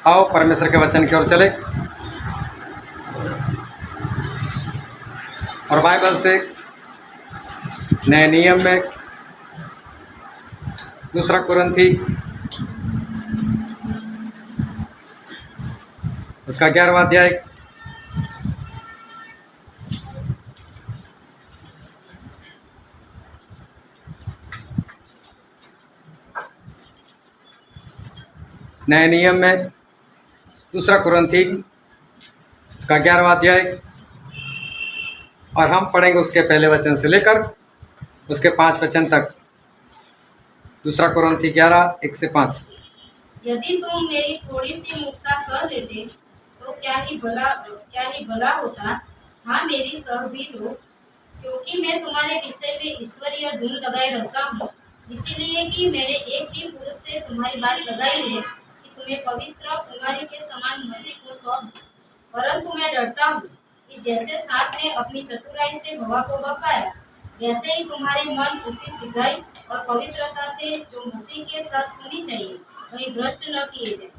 आओ परमेश्वर के वचन की ओर चले और बाइबल से नए नियम में 2 कुरिन्थी उसका 11वां अध्याय नए नियम में 2 कुरिन्थी उसका 11वां अध्याय और हम पढ़ेंगे उसके पहले वचन से लेकर उसके 5 वचन तक। 2 कुरिन्थी 11:1 से 5। यदि तुम मेरी थोड़ी सी मुक्ता सह लेते तो क्या ही भला होता। हाँ, मेरी सह भी लो, क्योंकि मैं तुम्हारे विषय में ईश्वरीय धुन लगाए रहता हूँ, इसीलिए कि मैंने एक ही पुरुष से तुम्हारी बात लगाई है कि तुम्हें पवित्र कुमारी के समान मसीह को सौंप। परंतु मैं डरता हूँ कि जैसे सांप ने अपनी चतुराई से हवा को बहकाया, वैसे ही तुम्हारे मन उसी सिधाई और पवित्रता से जो मसीह के साथ होनी चाहिए वही भ्रष्ट न किए जाए।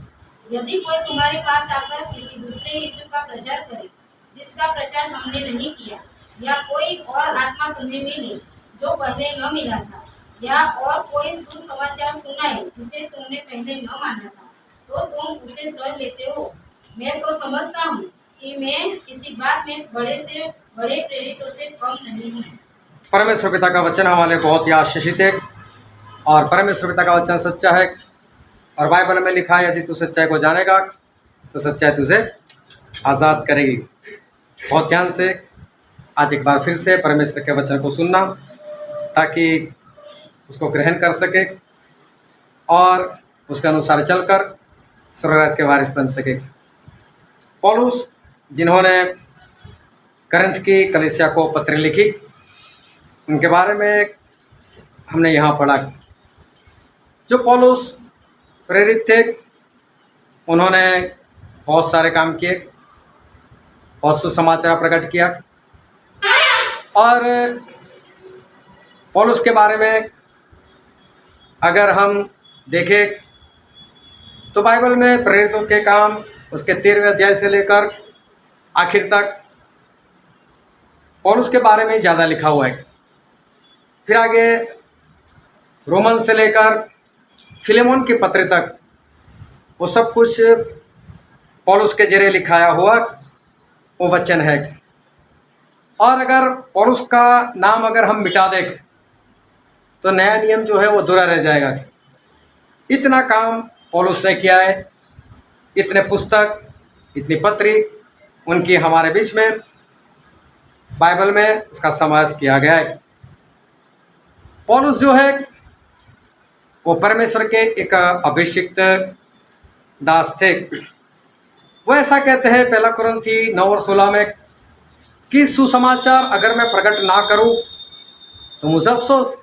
यदि कोई तुम्हारे पास आकर किसी दूसरे यीशु का प्रचार करे जिसका प्रचार हमने नहीं किया, या कोई और आत्मा तुम्हें मिले जो पहले न मिला था, या और कोई सुसमाचार सुनाए जिसे तुमने पहले न माना था, तो तुम उसे सह लेते हो। मैं तो समझता हूँ कि मैं किसी बात में बड़े से बड़े प्रेरितों से कम नहीं हूँ। परमेश्वर पिता का वचन हमारे बहुत ही आशीषित है और परमेश्वर पिता का वचन सच्चा है और बाइबल में लिखा है, यदि तू सच्चाई को जानेगा तो सच्चाई तुझे आज़ाद करेगी। बहुत ध्यान से आज एक बार फिर से परमेश्वर के वचन को सुनना ताकि उसको ग्रहण कर सके और उसके अनुसार चलकर स्वर्गराज्य के वारिस बन सके। पौलुस जिन्होंने करंथ की कलीसिया को पत्र लिखी, उनके बारे में हमने यहाँ पढ़ा। जो पौलुस प्रेरित थे, उन्होंने बहुत सारे काम किए, बहुत सुसमाचार प्रकट किया और पौलुस के बारे में अगर हम देखें तो बाइबल में प्रेरितों के काम उसके 13वें अध्याय से लेकर आखिर तक पौलुस के बारे में ज़्यादा लिखा हुआ है। फिर आगे रोमन से लेकर फिलेमोन के पत्र तक वो सब कुछ पौलुस के जरिए लिखाया हुआ वो वचन है। और अगर पौलुस का नाम अगर हम मिटा दें तो नया नियम जो है वो अधूरा रह जाएगा। इतना काम पौलुस ने किया है, इतने पुस्तक, इतनी पत्री उनकी हमारे बीच में बाइबल में उसका समावेश किया गया है। पौलुस जो है वो परमेश्वर के एक अभिषिक्त दास थे। वो ऐसा कहते हैं 1 कुरिन्थी 9:16 में कि सुसमाचार अगर मैं प्रकट ना करूं तो मुझे अफसोस।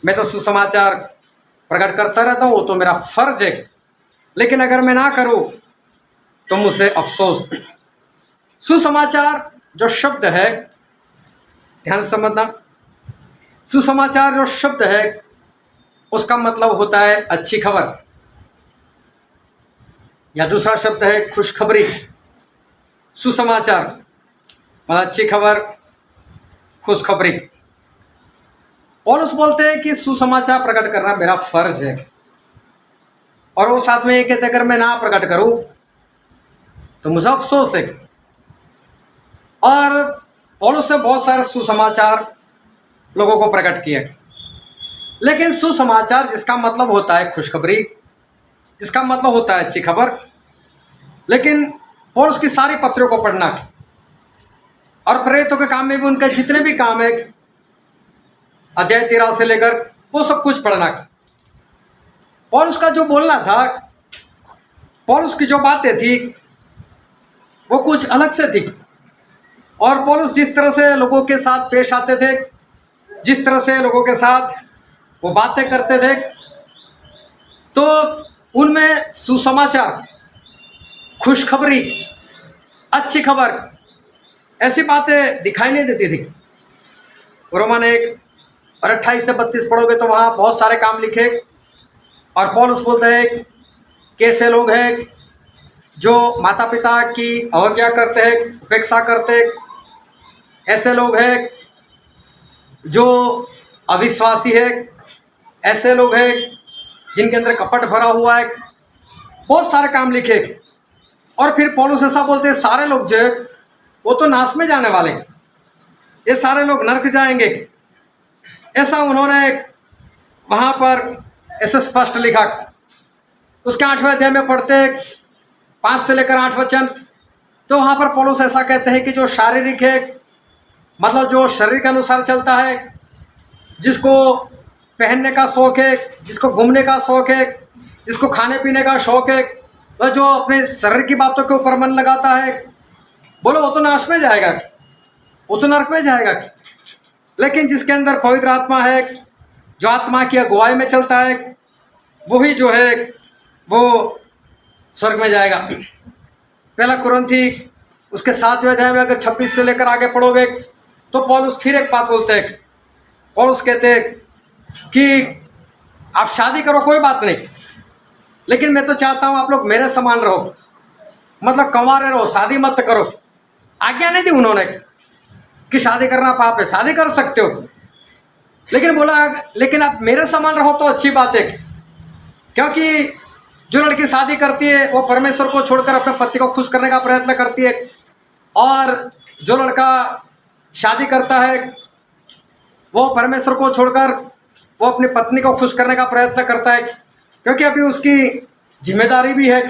मैं तो सुसमाचार प्रकट करता रहता हूं, वो तो मेरा फर्ज है, लेकिन अगर मैं ना करूं तो मुझे अफसोस। सुसमाचार जो शब्द है, ध्यान समझना, सुसमाचार जो शब्द है उसका मतलब होता है अच्छी खबर, या दूसरा शब्द है खुशखबरी। सुसमाचार मतलब अच्छी खबर, खुशखबरी। पौलुस बोलते हैं कि सुसमाचार प्रकट करना मेरा फर्ज है, और वो साथ में ये कहते अगर मैं ना प्रकट करूं तो मुझे अफसोस है। और पौलुस ने बहुत सारे सुसमाचार लोगों को प्रकट किए, लेकिन सुसमाचार जिसका मतलब होता है खुशखबरी, जिसका मतलब होता है अच्छी खबर, लेकिन पौलुस की सारी पत्रों को पढ़ना और प्रेरितों के काम में भी उनके जितने भी काम है अध्याय 13 से लेकर वो सब कुछ पढ़ना। पौलुस का जो बोलना था, पौलुस की जो बातें थी वो कुछ अलग से थी। और पौलुस जिस तरह से लोगों के साथ पेश आते थे, जिस तरह से लोगों के साथ वो बातें करते थे, तो उनमें सुसमाचार, खुशखबरी, अच्छी खबर, ऐसी बातें दिखाई नहीं देती थी। रोमन 1 और 28 से 32 पढ़ोगे तो वहाँ बहुत सारे काम लिखे और पौलुस बोलते हैं कैसे लोग हैं जो माता पिता की अवज्ञा करते हैं, उपेक्षा करते हैं, ऐसे लोग हैं जो अविश्वासी है, ऐसे लोग हैं जिनके अंदर कपट भरा हुआ है, बहुत सारे काम लिखे। और फिर पौलुस ऐसा बोलते हैं सारे लोग जो है वो तो नाश में जाने वाले, ये सारे लोग नरक जाएंगे। ऐसा उन्होंने वहाँ पर ऐसे स्पष्ट लिखा। उसके 8वें अध्याय में पढ़ते 5 से लेकर 8 वचन, तो वहाँ पर पौलुस ऐसा कहते हैं कि जो शारीरिक है, मतलब जो शरीर के अनुसार चलता है, जिसको पहनने का शौक है, जिसको घूमने का शौक है, जिसको खाने पीने का शौक है, वह जो अपने शरीर की बातों के ऊपर मन लगाता है, बोलो वो तो नाश में जाएगा, वो तो नरक में जाएगा। लेकिन जिसके अंदर पवित्र आत्मा है, जो आत्मा की अगुवाई में चलता है, वही जो है वो स्वर्ग में जाएगा। पहला कुरिन्थी उसके 7वें अध्याय में अगर 26 से लेकर आगे पढ़ोगे तो पौलुस फिर एक बात बोलते हैं। पौलुस कहते हैं कि आप शादी करो कोई बात नहीं, लेकिन मैं तो चाहता हूं आप लोग मेरे समान रहो, मतलब कंवारे रहो, शादी मत करो। आज्ञा नहीं दी उन्होंने कि शादी करना पाप है, शादी कर सकते हो, लेकिन बोला लेकिन आप मेरे समान रहो तो अच्छी बात है। क्योंकि जो लड़की शादी करती है वो परमेश्वर को छोड़कर अपने पति को खुश करने का प्रयत्न करती है, और जो लड़का शादी करता है वो परमेश्वर को छोड़कर वो अपनी पत्नी को खुश करने का प्रयत्न करता है, क्योंकि अभी उसकी जिम्मेदारी भी है।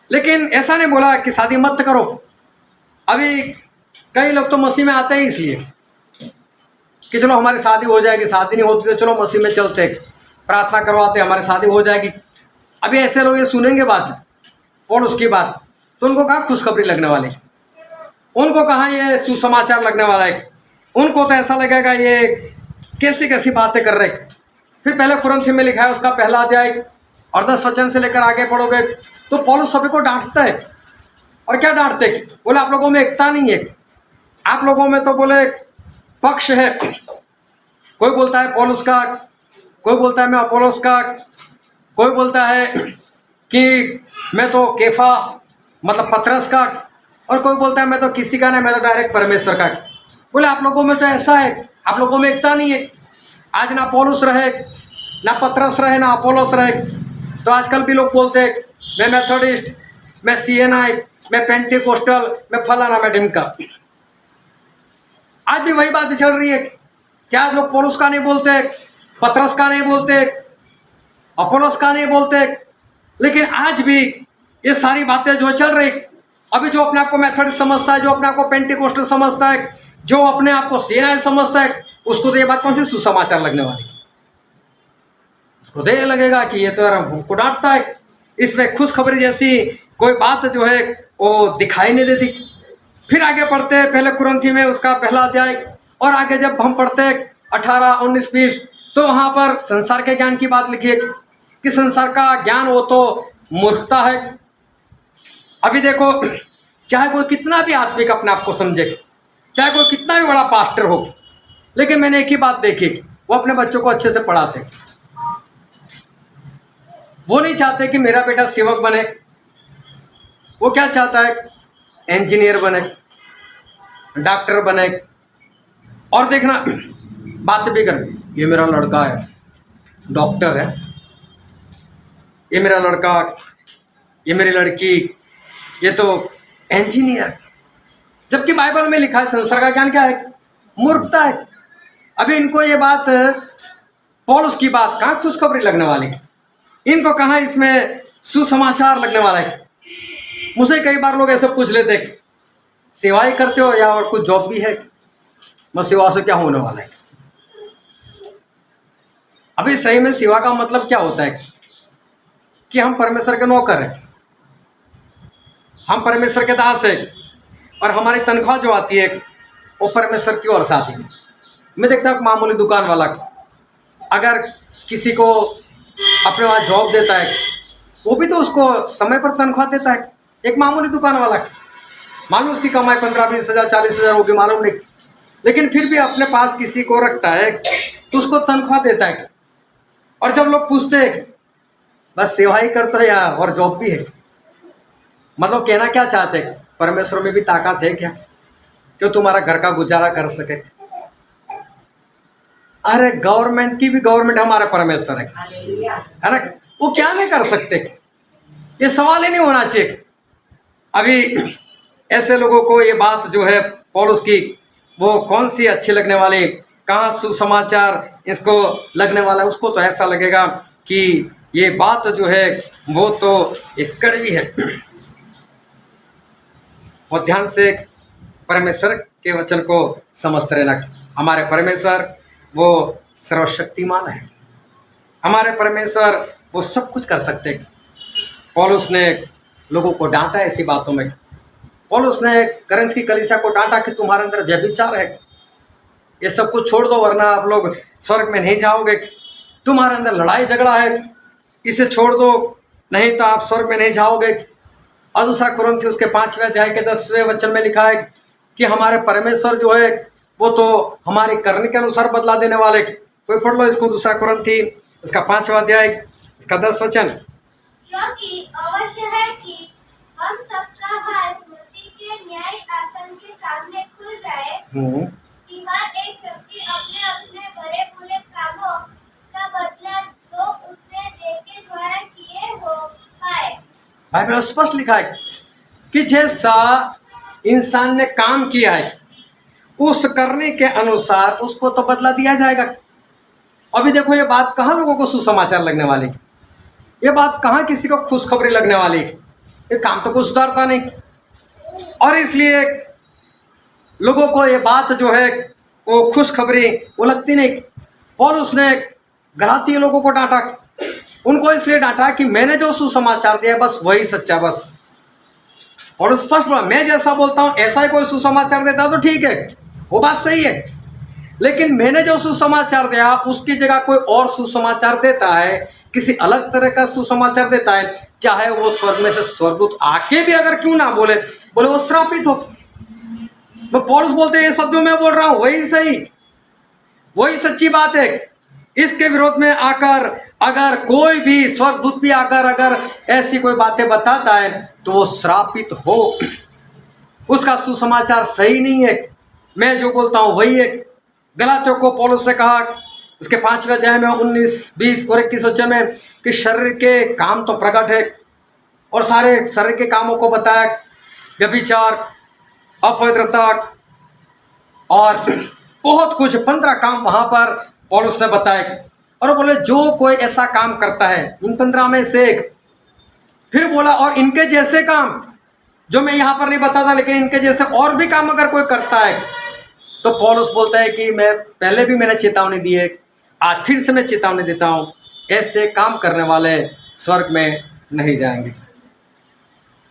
लेकिन ऐसा नहीं बोला कि शादी मत करो। अभी कई लोग तो मसीह में आते हैं इसलिए कि चलो हमारी शादी हो जाएगी, शादी नहीं होती तो चलो मसीह में चलते, प्रार्थना करवाते हमारी शादी हो जाएगी। अभी ऐसे लोग ये सुनेंगे बात पौलुस की बात, तो उनको कहाँ खुशखबरी लगने वाली, उनको कहाँ ये सुसमाचार लगने वाला है, उनको तो ऐसा लगेगा ये कैसी कैसी बातें कर रहे। फिर पहले कुरिन्थी में लिखा है उसका पहला अध्याय और 10 वचन से लेकर आगे पढ़ोगे तो पौलुस सभी को डांटता है। और क्या डांटते, बोले आप लोगों में एकता नहीं है, आप लोगों में तो बोले पक्ष है, कोई बोलता है पौलुस का, कोई बोलता है मैं अपोलोस का, कोई बोलता है कि मैं तो केफास मतलब पतरस का, और कोई बोलता है मैं तो किसी का नहीं, मैं तो डायरेक्ट परमेश्वर का। बोले आप लोगों में तो ऐसा है, आप लोगों में एकता नहीं है। आज ना पौलुस रहे, ना पतरस रहे, ना अपोलोस रहे, तो आजकल भी लोग बोलते हैं मैं मेथोडिस्ट, मैं सीएनआई, मैं पेंटिकोस्टल, मैं फलाना, मैं ढिमका। आज भी वही बात चल रही है। क्या आज लोग पौलुस का नहीं बोलते, पतरस का नहीं बोलते, अपोलोस का नहीं बोलते, लेकिन आज भी ये सारी बातें जो चल रही, अभी जो अपने आप को मेथोडिस्ट समझता है, जो अपने आप को पेंटिकोस्टल समझता है, जो अपने आप को सीएनआई समझता है, उसको तो ये बात कौन सी सुसमाचार लगने वाली, उसको तो ये लगेगा कि ये तो यार हमको डांटता है, इसमें खुशखबरी जैसी कोई बात जो है वो दिखाई नहीं देती। फिर आगे पढ़ते हैं पहले कुरिन्थी में उसका पहला अध्याय, और आगे जब हम पढ़ते हैं 18, 19, 20, तो वहाँ पर संसार के ज्ञान की बात लिखी है कि संसार का ज्ञान वो तो मूर्खता है। अभी देखो, चाहे कोई कितना भी आत्मिक अपने आप को समझे, चाहे कोई कितना भी बड़ा पास्टर हो, लेकिन मैंने एक ही बात देखी, वो अपने बच्चों को अच्छे से पढ़ाते, वो नहीं चाहते कि मेरा बेटा सेवक बने, वो क्या चाहता है इंजीनियर बने, डॉक्टर बने। और देखना बात भी कर, ये मेरा लड़का है डॉक्टर है, ये मेरा लड़का, ये मेरी लड़की, ये तो इंजीनियर, जबकि बाइबल में लिखा है संसार का ज्ञान क्या है, मूर्खता है। अभी इनको ये बात पौलुस की बात कहाँ खुशखबरी लगने वाली, इनको कहाँ इसमें सुसमाचार लगने वाला है। मुझे कई बार लोग ऐसे पूछ लेते सेवाई करते हो या और कुछ जॉब भी है, मैं सेवा से क्या होने वाला है। अभी सही में सेवा का मतलब क्या होता है कि हम परमेश्वर के नौकर हैं, हम परमेश्वर के दास हैं, और हमारी तनख्वाह जो आती है वो परमेश्वर की ओर से आती है। मैं देखता हूँ मामूली दुकान वाला अगर किसी को अपने वहाँ जॉब देता है, वो भी तो उसको समय पर तनख्वाह देता है। एक मामूली दुकान वाला मालूम उसकी कमाई 15-20 हज़ार 40 हज़ार होगी मालूम नहीं, लेकिन फिर भी अपने पास किसी को रखता है तो उसको तनख्वाह देता है। और जब लोग पूछते हैं बस सेवा ही करते हो या और जॉब भी है? मतलब कहना क्या चाहते हैं, परमेश्वर में भी ताकत है क्या कि तुम्हारा घर का गुजारा कर सके? अरे गवर्नमेंट की भी गवर्नमेंट हमारा परमेश्वर है ना, वो क्या नहीं कर सकते? ये सवाल ही नहीं होना चाहिए। अभी ऐसे लोगों को ये बात जो है पौलुस की, वो कौन सी अच्छी लगने वाली, कहाँ सुसमाचार इसको लगने वाला है, उसको तो ऐसा लगेगा कि ये बात जो है वो तो एक कड़वी है। और ध्यान से परमेश्वर के वचन को समझते रहना। हमारे परमेश्वर वो सर्वशक्तिमान है, हमारे परमेश्वर वो सब कुछ कर सकते हैं। पौलुस ने लोगों को डांटा ऐसी बातों में। पौलुस ने करंथ की कलीसिया को डांटा कि तुम्हारे अंदर व्यभिचार है, ये सब कुछ छोड़ दो वरना आप लोग स्वर्ग में नहीं जाओगे। तुम्हारे अंदर लड़ाई झगड़ा है, इसे छोड़ दो नहीं तो आप स्वर्ग में नहीं जाओगे। और दूसरा कुरिन्थ उसके 5वें अध्याय के 10वें वचन में लिखा है कि हमारे परमेश्वर जो है वो तो हमारे करने के अनुसार बदला देने वाले। कोई पढ़ लो इसको, दूसरा कुरिन्थी इसका 5वां अध्याय इसका 10 वचन। क्योंकि अवश्य है कि हम सबका हाल मसीह के न्याय आसन के सामने खुल जाए कि हर एक व्यक्ति अपने अपने भले बुरे कामों का बदला जो उसने देह के द्वारा किए हो पाए। बाइबल में स्पष्ट लिखा है कि जैसा इंसान ने काम किया है उस करने के अनुसार उसको तो बदला दिया जाएगा। अभी देखो ये बात कहाँ लोगों को सुसमाचार लगने वाली, ये बात कहाँ किसी को खुशखबरी लगने वाली, ये काम तो कुछ सुधारता नहीं। और इसलिए लोगों को ये बात जो है वो खुशखबरी वो लगती नहीं। पौलुस ने गलाती लोगों को डांटा, उनको इसलिए डांटा कि मैंने जो सुसमाचार दिया बस वही सच्चा बस। और स्पष्ट बोला, मैं जैसा बोलता हूं ऐसा ही कोई सुसमाचार देता तो ठीक है, वो बात सही है, लेकिन मैंने जो सुसमाचार दिया उसकी जगह कोई और सुसमाचार देता है, किसी अलग तरह का सुसमाचार देता है, चाहे वो स्वर्ग में से स्वर्गदूत आके भी अगर क्यों ना बोले वो श्रापित हो। तो पौलुस बोलते हैं ये सब जो मैं बोल रहा हूं वही सही, वही सच्ची बात है। इसके विरोध में आकर अगर कोई भी स्वर्गदूत भी आकर अगर ऐसी कोई बातें बताता है तो वो श्रापित हो, उसका सुसमाचार सही नहीं है। मैं जो बोलता हूं वही है। गलातियों को पौलुस ने कहा उसके 5वें अध्याय में 19, 20 और 21 वचन में कि शरीर के काम तो प्रकट है, और सारे शरीर के कामों को बताया, व्यभिचार, अपवित्रता और बहुत कुछ 15 काम वहां पर पौलुस ने बताए। और बोले जो कोई ऐसा काम करता है इन 15 में से एक, फिर बोला और इनके जैसे काम जो मैं यहाँ पर नहीं बताता लेकिन इनके जैसे और भी काम अगर कोई करता है, तो पौलुस बोलता है कि मैं पहले भी मैंने चेतावनी दी है, आज फिर से मैं चेतावनी देता हूँ, ऐसे काम करने वाले स्वर्ग में नहीं जाएंगे।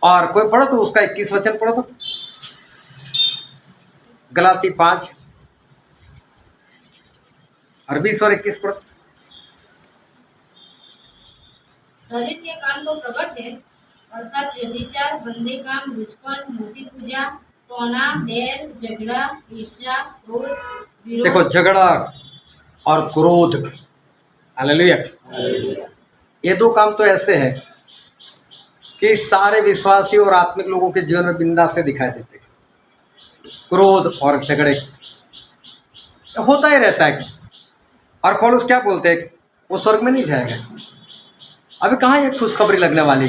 और कोई पढ़ो तो उसका 21 वचन पढ़ो तो, गलाती 5 और 20 और 21 पढ़ो। शरीर के काम तो प्रकट है, अर्थात व्यभिचार, गंदे काम, लुचपन, मूर्ति पूजा, टोना, बैर, झगड़ा, ईर्ष्या, क्रोध, विरोध। देखो झगड़ा और क्रोध, हालेलुया, ये 2 काम तो ऐसे हैं कि सारे विश्वासी और आत्मिक लोगों के जीवन में बिंदास से दिखाई देते हैं। क्रोध और झगड़े होता ही रहता है। और पौलुस क्या बोलते हैं, वो स्वर्ग में नहीं जाएगा। अभी कहाँ ये खुशखबरी लगने वाली,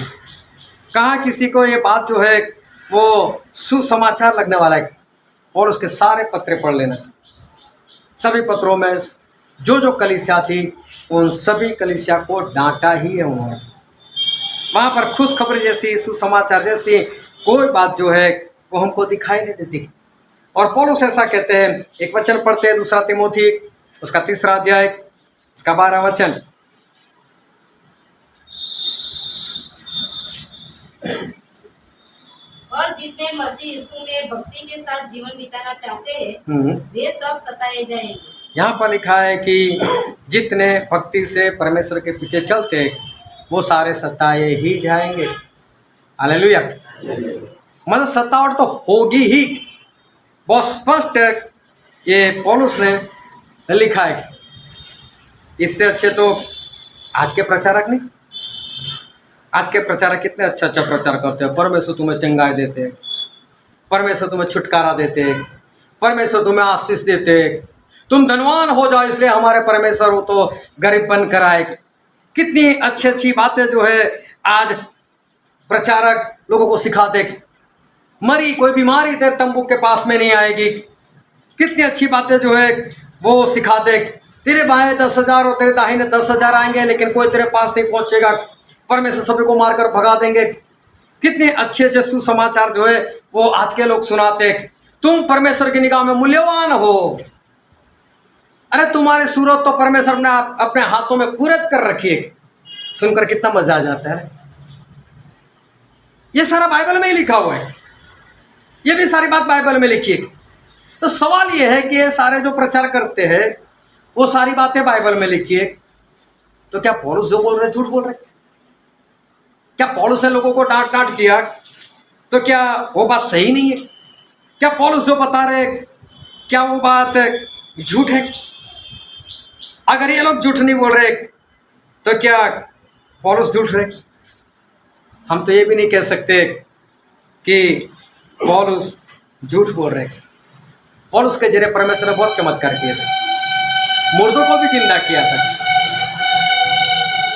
कहाँ किसी को ये बात जो है वो सुसमाचार लगने वाला है। और उसके सारे पत्र पढ़ लेना, सभी पत्रों में जो जो कलीसिया थी उन सभी कलीसिया को डांटा ही है उन्होंने। वहाँ पर खुशखबरी जैसी, सुसमाचार जैसी कोई बात जो है वो हमको दिखाई नहीं देती। और पौलुस ऐसा कहते हैं, एक वचन पढ़ते हैं, 2 तीमुथी उसका 3रा अध्याय उसका 12 वचन। और जितने मसीह यीशु में भक्ति के साथ जीवन बिताना चाहते हैं वे सब सताए जाएंगे। यहाँ पर लिखा है कि जितने भक्ति से परमेश्वर के पीछे चलते हैं वो सारे सताए ही जाएंगे। हालेलुया। मतलब सतावट तो होगी ही, बहुत स्पष्ट ये पौलुस ने लिखा है। इससे अच्छे तो आज के प्रचारक नहीं, आज के प्रचारक कितने अच्छा अच्छा प्रचार करते हैं, परमेश्वर तुम्हें चंगाई देते, परमेश्वर तुम्हें छुटकारा देते, परमेश्वर तुम्हें आशीष देते, तुम धनवान हो जाओ इसलिए हमारे परमेश्वर वो तो गरीब बन कर आए। कितनी अच्छी अच्छी बातें जो है आज प्रचारक लोगों को सिखाते। मरी कोई बीमारी तेरे तंबू के पास में नहीं आएगी। कितनी अच्छी बातें जो है वो सिखाते। तेरे बाएं 10,000 और तेरे दाहिने 10,000 आएंगे लेकिन कोई तेरे पास नहीं पहुंचेगा, परमेश्वर सभी को मारकर भगा देंगे। कितने अच्छे अच्छे सुसमाचार जो है वो आज के लोग सुनाते। तुम परमेश्वर की निगाह में मूल्यवान हो। अरे तुम्हारी सूरत तो परमेश्वर ने अपने हाथों में कुरत कर रखी है। सुनकर कितना मजा आ जाता है। ये सारा बाइबल में ही लिखा हुआ है, ये भी सारी बात बाइबल में लिखी है। तो सवाल ये है कि ये सारे जो प्रचार करते हैं वो सारी बातें बाइबल में लिखी है, तो क्या पौलुस जो बोल रहे झूठ बोल रहे? क्या पौलुस ने लोगों को डांट डांट किया तो क्या वो बात सही नहीं है? क्या पौलुस जो बता रहे क्या वो बात झूठ है? अगर ये लोग झूठ नहीं बोल रहे तो क्या पौलुस झूठ रहे? हम तो ये भी नहीं कह सकते कि पौलुस झूठ बोल रहे। पौलुस के जरिए परमेश्वर ने बहुत चमत्कार किए थे, मुर्दों को भी जिंदा किया था।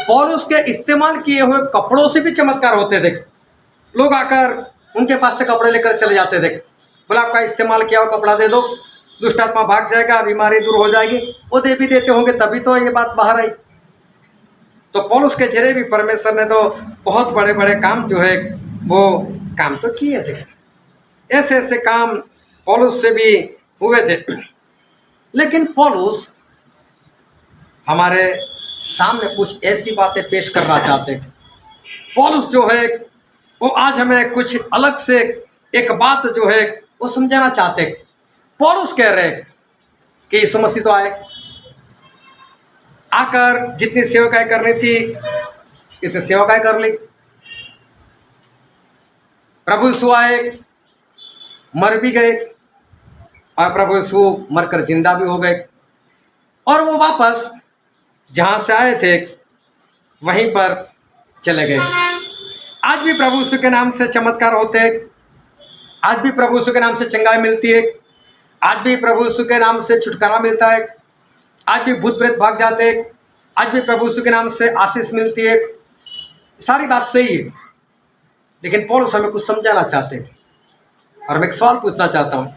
पौलुस के इस्तेमाल किए हुए कपड़ों से भी चमत्कार होते थे। लोग आकर उनके पास से कपड़े लेकर चले जाते थे, बोला आपका इस्तेमाल किया हुआ कपड़ा दे दो, दुष्ट आत्मा भाग जाएगा, बीमारी दूर हो जाएगी। वो दे भी देते होंगे तभी तो ये बात बाहर आई। तो पौलुस के जरिए भी परमेश्वर ने तो बहुत बड़े बड़े काम जो है वो काम तो किए थे। ऐसे ऐसे काम पौलुस से भी हुए थे। लेकिन पौलुस हमारे सामने कुछ ऐसी बातें पेश करना चाहते। पौलुस जो है वो आज हमें कुछ अलग से एक बात जो है वो समझाना चाहते। पौलुस कह रहे कि यीशु मसीह तो आए, आकर जितनी सेवकाएं करनी थी इतनी सेवकाएं कर ली। प्रभु यीशु आए, मर भी गए और प्रभु यीशु मरकर जिंदा भी हो गए, और वो वापस जहां से आए थे वहीं पर चले गए। आज भी प्रभु यीशु के नाम से चमत्कार होते हैं, आज भी प्रभु यीशु के नाम से चंगाई मिलती है, आज भी प्रभु यीशु के नाम से छुटकारा मिलता है, आज भी भूत प्रेत भाग जाते हैं, आज भी प्रभु यीशु के नाम से आशीष मिलती है। सारी बात सही है, लेकिन पौलुस हमें कुछ समझाना चाहते हैं। और मैं एक सवाल पूछना चाहता हूँ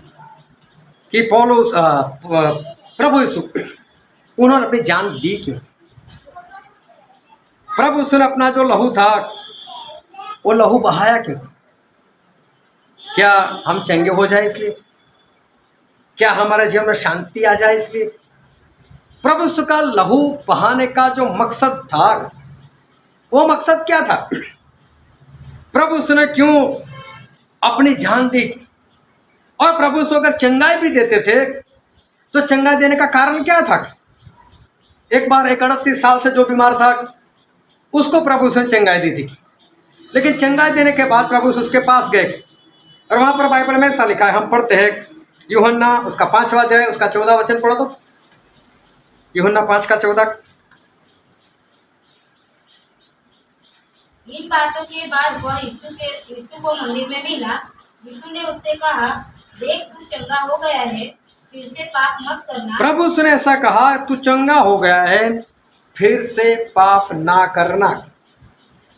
कि पौलुस प्रभु यीशु उन्होंने अपनी जान दी क्यों? प्रभु यीशु ने अपना जो लहू था वो लहू बहाया क्यों? क्या हम चंगे हो जाए इसलिए? क्या हमारे जीवन में शांति आ जाए इसलिए? प्रभु यीशु का लहू बहाने का जो मकसद था वो मकसद क्या था? प्रभु यीशु ने क्यों अपनी जान दी? और प्रभु यीशु अगर चंगाई भी देते थे तो चंगाई देने का कारण क्या था? एक बार 38 साल से जो बीमार था उसको प्रभु यीशु ने चंगाई दी थी, लेकिन चंगाई देने के बाद प्रभु यीशु उसके पास गए और वहां पर बाइबल में ऐसा लिखा है, हम पढ़ते हैं यूहन्ना उसका 5वां अध्याय उसका 14 वचन पढ़ो तो। यूहन्ना 5 का 14। इन बातों के बाद वह यीशु को मंदिर में मिला। यीशु ने उससे कहा, देख तू चंगा हो गया है, फिर से पाप मत करना। प्रभु यीशु ने ऐसा कहा, तू चंगा हो गया है, फिर से पाप ना करना।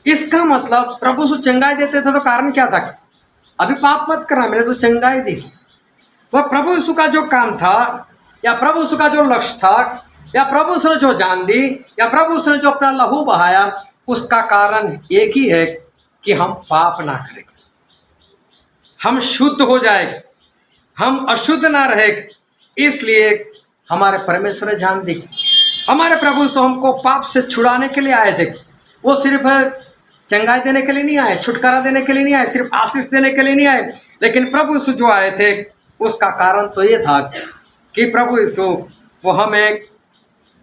इसका मतलब प्रभु यीशु चंगाई देते थे तो कारण क्या था? अभी पाप मत करना, मैंने तो चंगाई दी। वह प्रभु यीशु का जो काम था या प्रभु यीशु का जो लक्ष्य था या प्रभु यीशु ने जो जान दी या प्रभु यीशु ने जो अपना लहू बहाया, उसका कारण एक ही है कि हम पाप ना करें, हम शुद्ध हो जाए, हम अशुद्ध ना रहे। इसलिए हमारे परमेश्वर ने जान दी। हमारे प्रभु यीशु हमको पाप से छुड़ाने के लिए आए थे। वो सिर्फ चंगाई देने के लिए नहीं आए, छुटकारा देने के लिए नहीं आए, सिर्फ आशीष देने के लिए नहीं आए, लेकिन प्रभु यीशु जो आए थे उसका कारण तो ये था कि प्रभु यीशु वो हमें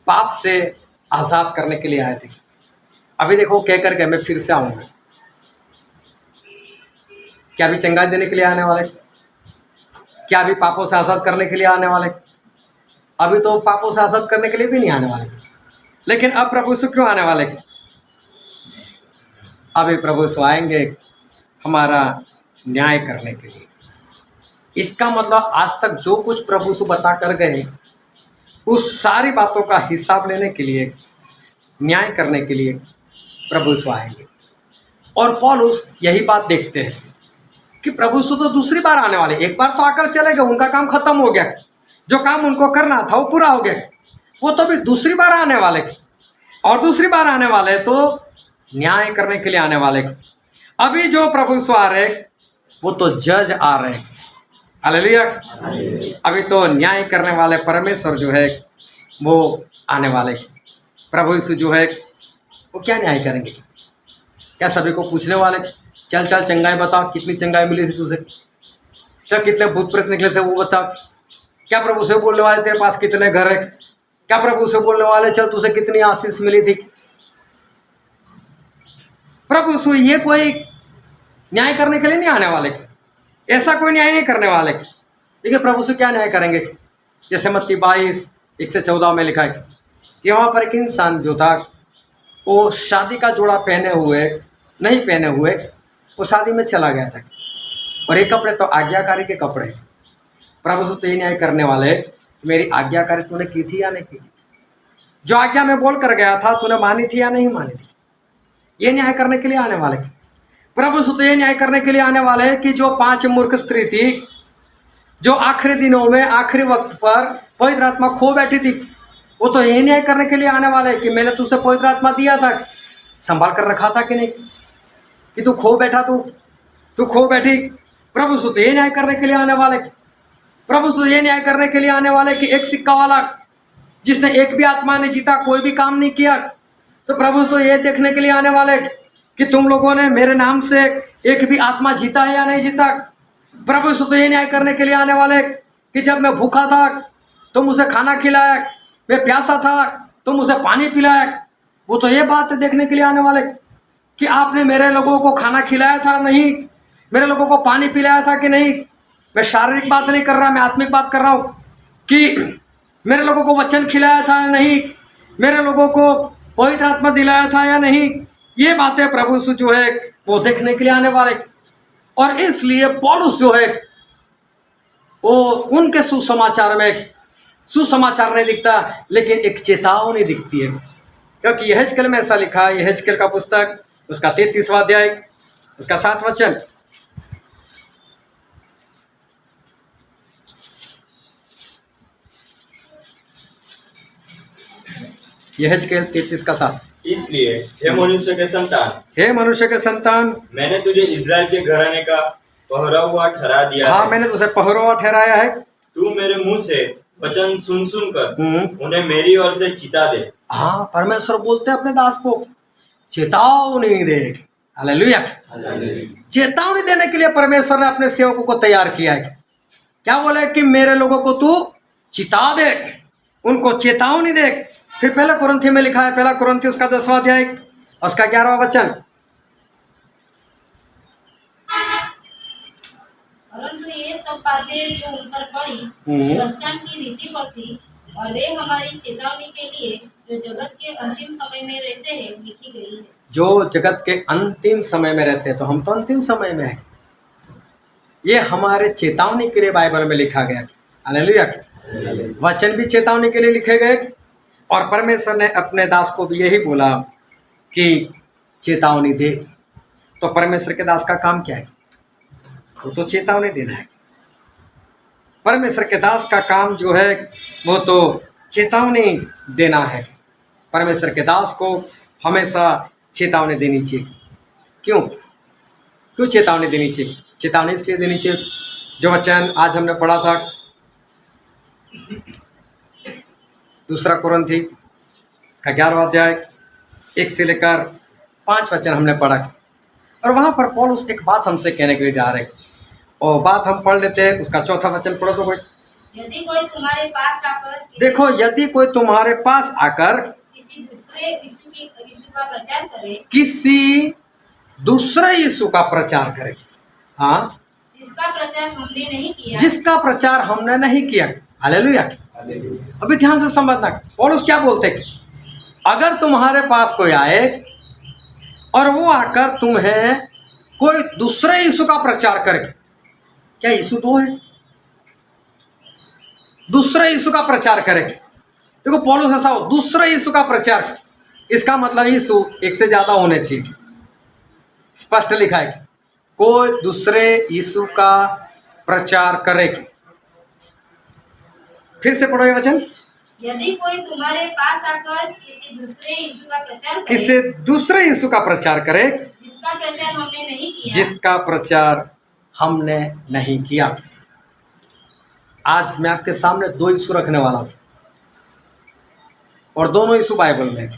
पाप से आज़ाद करने के लिए आए थे। अभी देखो कह कर के मैं फिर से आऊँगा, क्या अभी चंगाई देने के लिए आने वाले? क्या अभी पापों से आज़ाद करने के लिए आने वाले? अभी तो पापों से आज़ाद करने के लिए भी नहीं आने वाले। लेकिन अब प्रभु यीशु क्यों आने वाले? अभी प्रभु यीशु आएंगे हमारा न्याय करने के लिए। इसका मतलब आज तक जो कुछ प्रभु यीशु बता कर गए उस सारी बातों का हिसाब लेने के लिए, न्याय करने के लिए प्रभु यीशु आएंगे। और पौलुस यही बात देखते हैं कि प्रभु यीशु तो दूसरी बार आने वाले, एक बार तो आकर चले गए, उनका काम खत्म हो गया, जो काम उनको करना था वो पूरा हो गया, वो तो भी दूसरी बार आने वाले, और दूसरी बार आने वाले तो न्याय करने के लिए आने वाले। अभी जो प्रभु यीशु आ रहे वो तो जज आ रहे हैं, हालेलुया। अभी तो न्याय करने वाले परमेश्वर जो है वो आने वाले। प्रभु यीशु जो है वो क्या न्याय करेंगे? क्या सभी को पूछने वाले, चल चल चंगाई बता, कितनी चंगाई मिली थी तुझे, चल कितने भूत प्रेत निकले थे वो बता। क्या प्रभु से बोलने वाले तेरे पास कितने घर है? क्या प्रभु से बोलने वाले चल तुझे कितनी आशीष मिली थी? प्रभु यीशु ये कोई न्याय करने के लिए नहीं आने वाले, ऐसा कोई न्याय नहीं करने वाले। देखिए प्रभु से क्या न्याय करेंगे, जैसे मत्ती 22:1-14 में लिखा है कि वहाँ पर एक इंसान जो था वो शादी का जोड़ा पहने हुए नहीं पहने हुए वो शादी में चला गया था, और ये कपड़े तो आज्ञाकारी के कपड़े। प्रभु से तो ये न्याय करने वाले मेरी आज्ञाकारी तूने की थी या नहीं की थी, जो आज्ञा में बोल कर गया था तूने मानी थी या नहीं मानी थी। ये न्याय करने के लिए आने वाले। प्रभु से तो ये न्याय करने के लिए आने वाले हैं कि जो 5 मूर्ख स्त्री थी, जो आखिरी दिनों में आखिरी वक्त पर पवित्र आत्मा खो बैठी थी, वो तो ये न्याय करने के लिए आने वाले हैं कि मैंने तुझसे पवित्र आत्मा दिया था, संभाल कर रखा था कि नहीं, कि तू खो बैठा, तू खो बैठी। प्रभु से तो ये न्याय करने के लिए आने वाले। प्रभु से ये न्याय करने के लिए आने वाले कि एक सिक्का वाला जिसने एक भी आत्मा ने जीता, कोई भी काम नहीं किया, तो प्रभु तो ये देखने के लिए आने वाले कि तुम लोगों ने मेरे नाम से एक भी आत्मा जीता है या नहीं जीता। प्रभु से तो ये न्याय करने के लिए आने वाले कि जब मैं भूखा था तो मुझे खाना खिलाया, मैं प्यासा था तो मुझे पानी पिलाया। वो तो ये बात देखने के लिए आने वाले कि आपने मेरे लोगों को खाना खिलाया था नहीं, मेरे लोगों को पानी पिलाया था कि नहीं। मैं शारीरिक बात नहीं कर रहा, मैं आत्मिक बात कर रहा हूँ कि मेरे लोगों को वचन खिलाया था या नहीं, मेरे लोगों को पवित्र आत्मा दिलाया था या नहीं। ये बातें प्रभु यीशु जो है वो देखने के लिए आने वाले। और इसलिए पौलुस जो है वो उनके सुसमाचार में सुसमाचार नहीं दिखता, लेकिन एक चेतावनी दिखती है, क्योंकि यहेजकेल में ऐसा लिखा है, यहेजकेल का पुस्तक उसका 33वां अध्याय उसका 7 वचन। यहेजकेल 33 का 7। इसलिए हे मनुष्य के संतान, हे मनुष्य के संतान, मैंने तुझे इजराइल के घराने का पहरा हुआ ठहरा दिया हाँ है। मैंने तुझे पहरा हुआ ठहराया है। तू मेरे मुंह से वचन सुन सुन कर उन्हें मेरी ओर से चिता दे। हाँ परमेश्वर बोलते हैं अपने दास को चेतावनी दे। हालेलुया। चेतावनी देने के लिए परमेश्वर ने अपने सेवकों को तैयार किया है। क्या बोले कि मेरे लोगों को तू चिता दे, उनको चेतावनी दे। फिर पहला कुरिन्थी में लिखा है, पहला कुरिन्थी उसका 10वां अध्याय उसका 11वां वचन। परंतु ये सब बातें जो उन पर पड़ी दृष्टांत की रीति पर थी, और वे हमारी चेतावनी के लिए जो जगत के अंतिम समय में रहते हैं लिखी गई है। जो जगत के अंतिम समय में रहते हैं, तो हम तो अंतिम समय में हैं, ये हमारे चेतावनी के लिए बाइबल में लिखा गया। हालेलुया। वचन भी चेतावनी के लिए लिखे गए, और परमेश्वर ने अपने दास को भी यही बोला कि चेतावनी दे। तो परमेश्वर के दास का काम क्या है? वो तो चेतावनी देना है। परमेश्वर के दास का काम जो है वो तो चेतावनी देना है। परमेश्वर के दास को हमेशा चेतावनी देनी चाहिए। क्यों चेतावनी देनी चाहिए? चेतावनी इसलिए देनी चाहिए, जो वचन आज हमने पढ़ा था 2 कुरिन्थी इसका 11वां अध्याय 1 से लेकर 5 वचन हमने पढ़ा, और वहाँ पर पौलुस एक बात हमसे कहने के लिए जा रहे हैं, और बात हम पढ़ लेते हैं। उसका 4था वचन पढ़ो तो कोई। यदि कोई तुम्हारे पास आकर देखो, यदि कोई तुम्हारे पास आकर किसी दूसरे यीशु का प्रचार करे, किसी दूसरे यीशु का प्रचार करे, हाँ, जिसका प्रचार हमने नहीं किया, जिसका प्रचार हमने नहीं किया। हालेलुया। अभी ध्यान से समझना, पौलुस क्या बोलते हैं? अगर तुम्हारे पास कोई आए और वो आकर तुम्हें कोई दूसरे यीशु का प्रचार करे। क्या यीशु तो है? दूसरे यीशु का प्रचार करे। देखो पौलुस ऐसा हो, दूसरे यीशु का प्रचार, इसका मतलब यीशु एक से ज्यादा होने चाहिए। स्पष्ट लिखा है कोई दूसरे यीशु का प्रचार करे। फिर से पढ़ो ये वचन। यदि कोई तुम्हारे पास आकर किसी दूसरे यीशु का प्रचार करे, किसी दूसरे यीशु का प्रचार करे जिसका प्रचार हमने नहीं किया, जिसका प्रचार हमने नहीं किया। आज मैं आपके सामने दो यीशु रखने वाला हूं और दोनों यीशु बाइबल में है।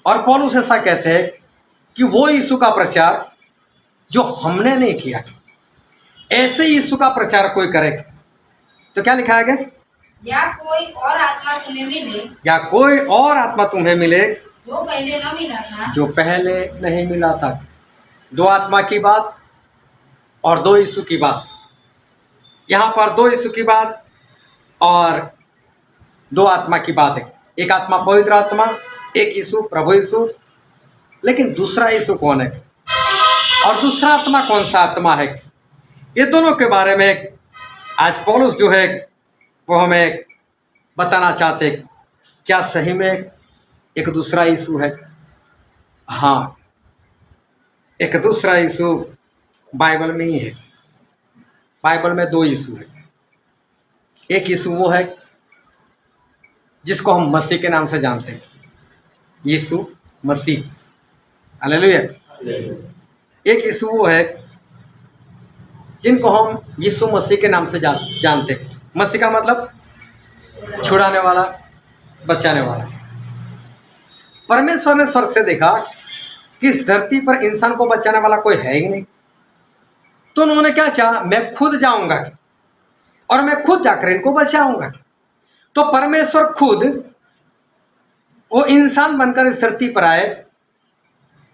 और पौलुस ऐसा कहते हैं कि वो यीशु का प्रचार जो हमने नहीं किया, ऐसे यीशु का प्रचार कोई करे तो क्या लिखा है आगे? या कोई और आत्मा तुम्हें मिले, या कोई और आत्मा तुम्हें मिले जो पहले न मिला था, जो पहले नहीं मिला था। दो आत्मा की बात और दो यीशु की बात। यहाँ पर दो यीशु की बात और दो आत्मा की बात है। एक आत्मा पवित्र आत्मा, एक यीशु प्रभु यीशु। लेकिन दूसरा यीशु कौन है और दूसरा आत्मा कौन सा आत्मा है, ये दोनों के बारे में आज पौलुस जो है वो हमें बताना चाहते हैं। क्या सही में एक दूसरा यीशु है? हाँ, एक दूसरा यीशु बाइबल में ही है। बाइबल में दो यीशु है। एक यीशु वो है जिसको हम मसीह के नाम से जानते हैं, यीशु मसीह। हालेलुया। एक यीशु वो है जिनको हम यीशु मसीह के नाम से जानते हैं। मसीह का मतलब छुड़ाने वाला, बचाने वाला। परमेश्वर ने स्वर्ग से देखा कि इस धरती पर इंसान को बचाने वाला कोई है ही नहीं, तो उन्होंने क्या चाहा, मैं खुद जाऊंगा और मैं खुद जाकर इनको बचाऊंगा। तो परमेश्वर खुद वो इंसान बनकर इस धरती पर आए,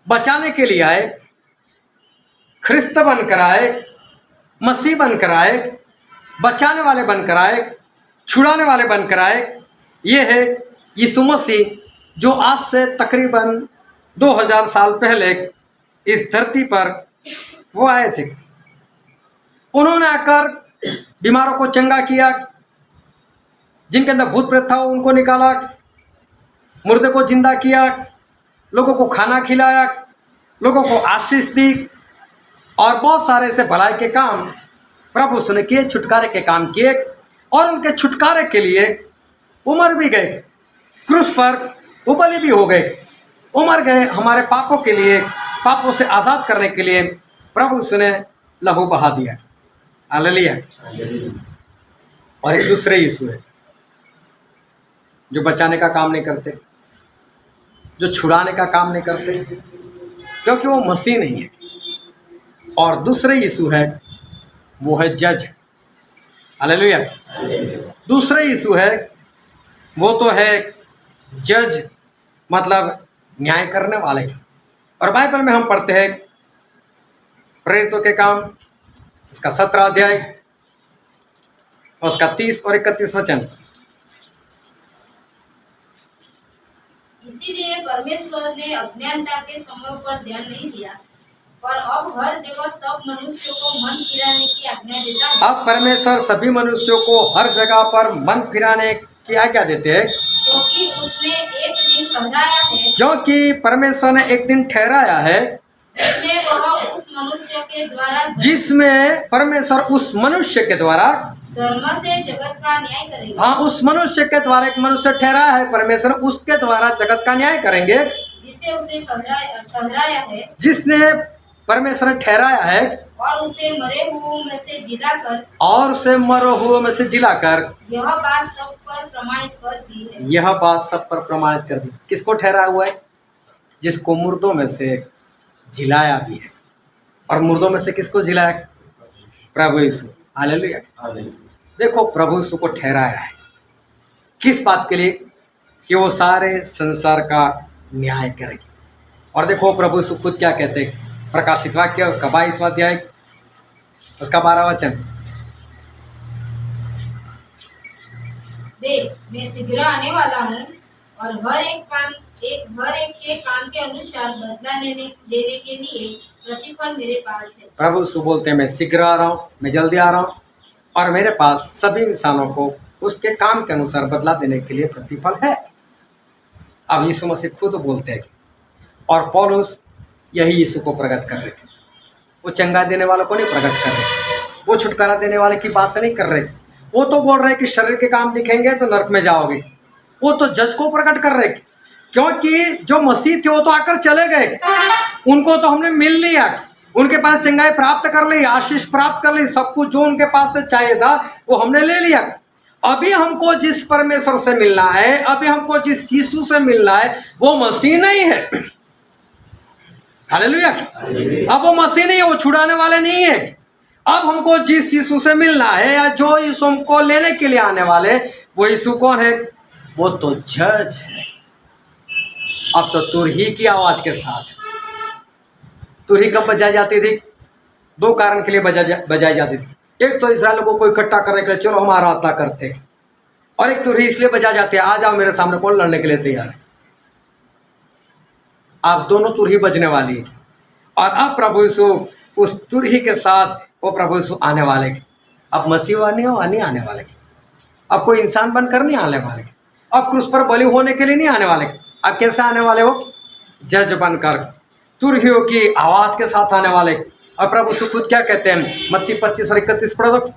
बचाने के लिए आए, ख्रिस्त बनकर आए, मसीह बनकर आए, बचाने वाले बनकर आए, छुड़ाने वाले बनकर आए। ये है यीशु मसीह जो आज से तकरीबन 2000 साल पहले इस धरती पर वो आए थे। उन्होंने आकर बीमारों को चंगा किया, जिनके अंदर भूत प्रेत था उनको निकाला, मुर्दे को जिंदा किया, लोगों को खाना खिलाया, लोगों को आशीष दी और बहुत सारे ऐसे भलाई के काम प्रभु उसने किए, छुटकारे के काम किए। और उनके छुटकारे के लिए वो मर भी गए, क्रूस पर वो बलि भी हो गए, वो मर गए हमारे पापों के लिए, पापों से आज़ाद करने के लिए प्रभु उसने लहू बहा दिया। हालेलुया। और एक दूसरे यीशु है जो बचाने का काम नहीं करते, जो छुड़ाने का काम नहीं करते, क्योंकि वो मसीह नहीं है। और दूसरे यीशु है वो है जज। हालेलुया। दूसरे यीशु है वो तो है जज, मतलब न्याय करने वाले। और बाइबल में हम पढ़ते हैं प्रेरितों के काम इसका 17 अध्याय और उसका 30 और 31 वचन। इसीलिए परमेश्वर ने अज्ञानता के समय पर ध्यान नहीं दिया और अब हर जगह सब मनुष्यों को मन फिराने की आज्ञा देता है। अब परमेश्वर सभी मनुष्यों को हर जगह पर मन फिराने की आज्ञा देते हैं, क्योंकि उसने एक दिन ठहराया है, क्योंकि परमेश्वर ने एक दिन ठहराया है जिसमें वह उस मनुष्य के द्वारा जिसमें परमेश्वर उस मनुष्य के द्वारा धर्म से जगत का न्याय करेगा। हाँ, उस मनुष्य के द्वारा एक मनुष्य ठहराया है परमेश्वर, उसके द्वारा जगत का न्याय करेंगे। जिसे उसने ठहराया है, जिसने परमेश्वर ने ठहराया है और उसे मरे हुओं में से जिलाकर और उसे मरे हुओं में से जिलाकर यह बात सब पर प्रमाणित कर दी है। यह बात सब पर प्रमाणित कर दी। किसको ठहराया हुआ है? जिसको मुर्दों में से जिलाया भी है। और मुर्दों में से किसको जिलाया? प्रभु यीशु। हालेलुया। देखो प्रभु यीशु को ठहराया है किस बात के लिए? कि वो सारे संसार का न्याय करेगी। और देखो प्रभु यीशु खुद क्या कहते हैं, प्रकाशित वाक्य उसका 22वां अध्याय उसका 12वां वचन। देख, मैं शीघ्र आने वाला हूँ और हर एक काम हर एक के काम के अनुसार बदला देने के लिए प्रतिफल मेरे पास है। प्रभु यीशु बोलते हैं मैं शीघ्र आ रहा हूँ, मैं जल्दी आ रहा हूँ, और मेरे पास सभी इंसानों को उसके काम के अनुसार बदला देने के लिए प्रतिफल है। अब यीशु मसीह खुद बोलते हैं, और पौलुस यही यीशु को प्रकट कर रहे हैं। वो चंगा देने वालों को नहीं प्रकट कर रहे, वो छुटकारा देने वाले की बात नहीं कर रहे। वो तो बोल रहे कि शरीर के काम दिखेंगे तो नरक में जाओगे। वो तो जज को प्रकट कर रहे, क्योंकि जो मसीह थे वो तो आकर चले गए, उनको तो हमने मिल लिया, उनके पास चंगाई प्राप्त कर ली, आशीष प्राप्त कर ली, सब कुछ जो उनके पास से चाहिए था वो हमने ले लिया। अभी हमको जिस परमेश्वर से मिलना है, अभी हमको जिस यीशु से मिलना है, वो मसीह नहीं है। हालेलुया। अब वो मसीह नहीं है, वो छुड़ाने वाले नहीं है। अब हमको जिस यीशु से मिलना है, या जो यीशु हमको लेने के लिए आने वाले, वो यीशु कौन है? वो तो जज है। अब तो तुरही की आवाज के साथ, तुरही कब बजाई जाती थी? दो कारण के लिए बजाई जाती थी। एक तो इस्राएल को कोई इकट्ठा करने के लिए, चलो हम आराधना करते, और एक तुरही इसलिए बजाई जाती है, आ जाओ मेरे सामने, कौन लड़ने के लिए तैयार है। आप दोनों तुरही बजने वाली है, और अब प्रभु यीशु उस तुरही के साथ वो प्रभु यीशु आने वाले। अब मसीह नहीं आने वाले, अब कोई इंसान बनकर नहीं आने वाले, अब क्रूस पर बलि होने के लिए नहीं आने वाले। अब कैसे आने वाले हो? जज बनकर, तुरहियों की आवाज के साथ आने वाले। और प्रभु यीशु खुद क्या कहते हैं? मत्ती 25 और 31 पढ़ो तो।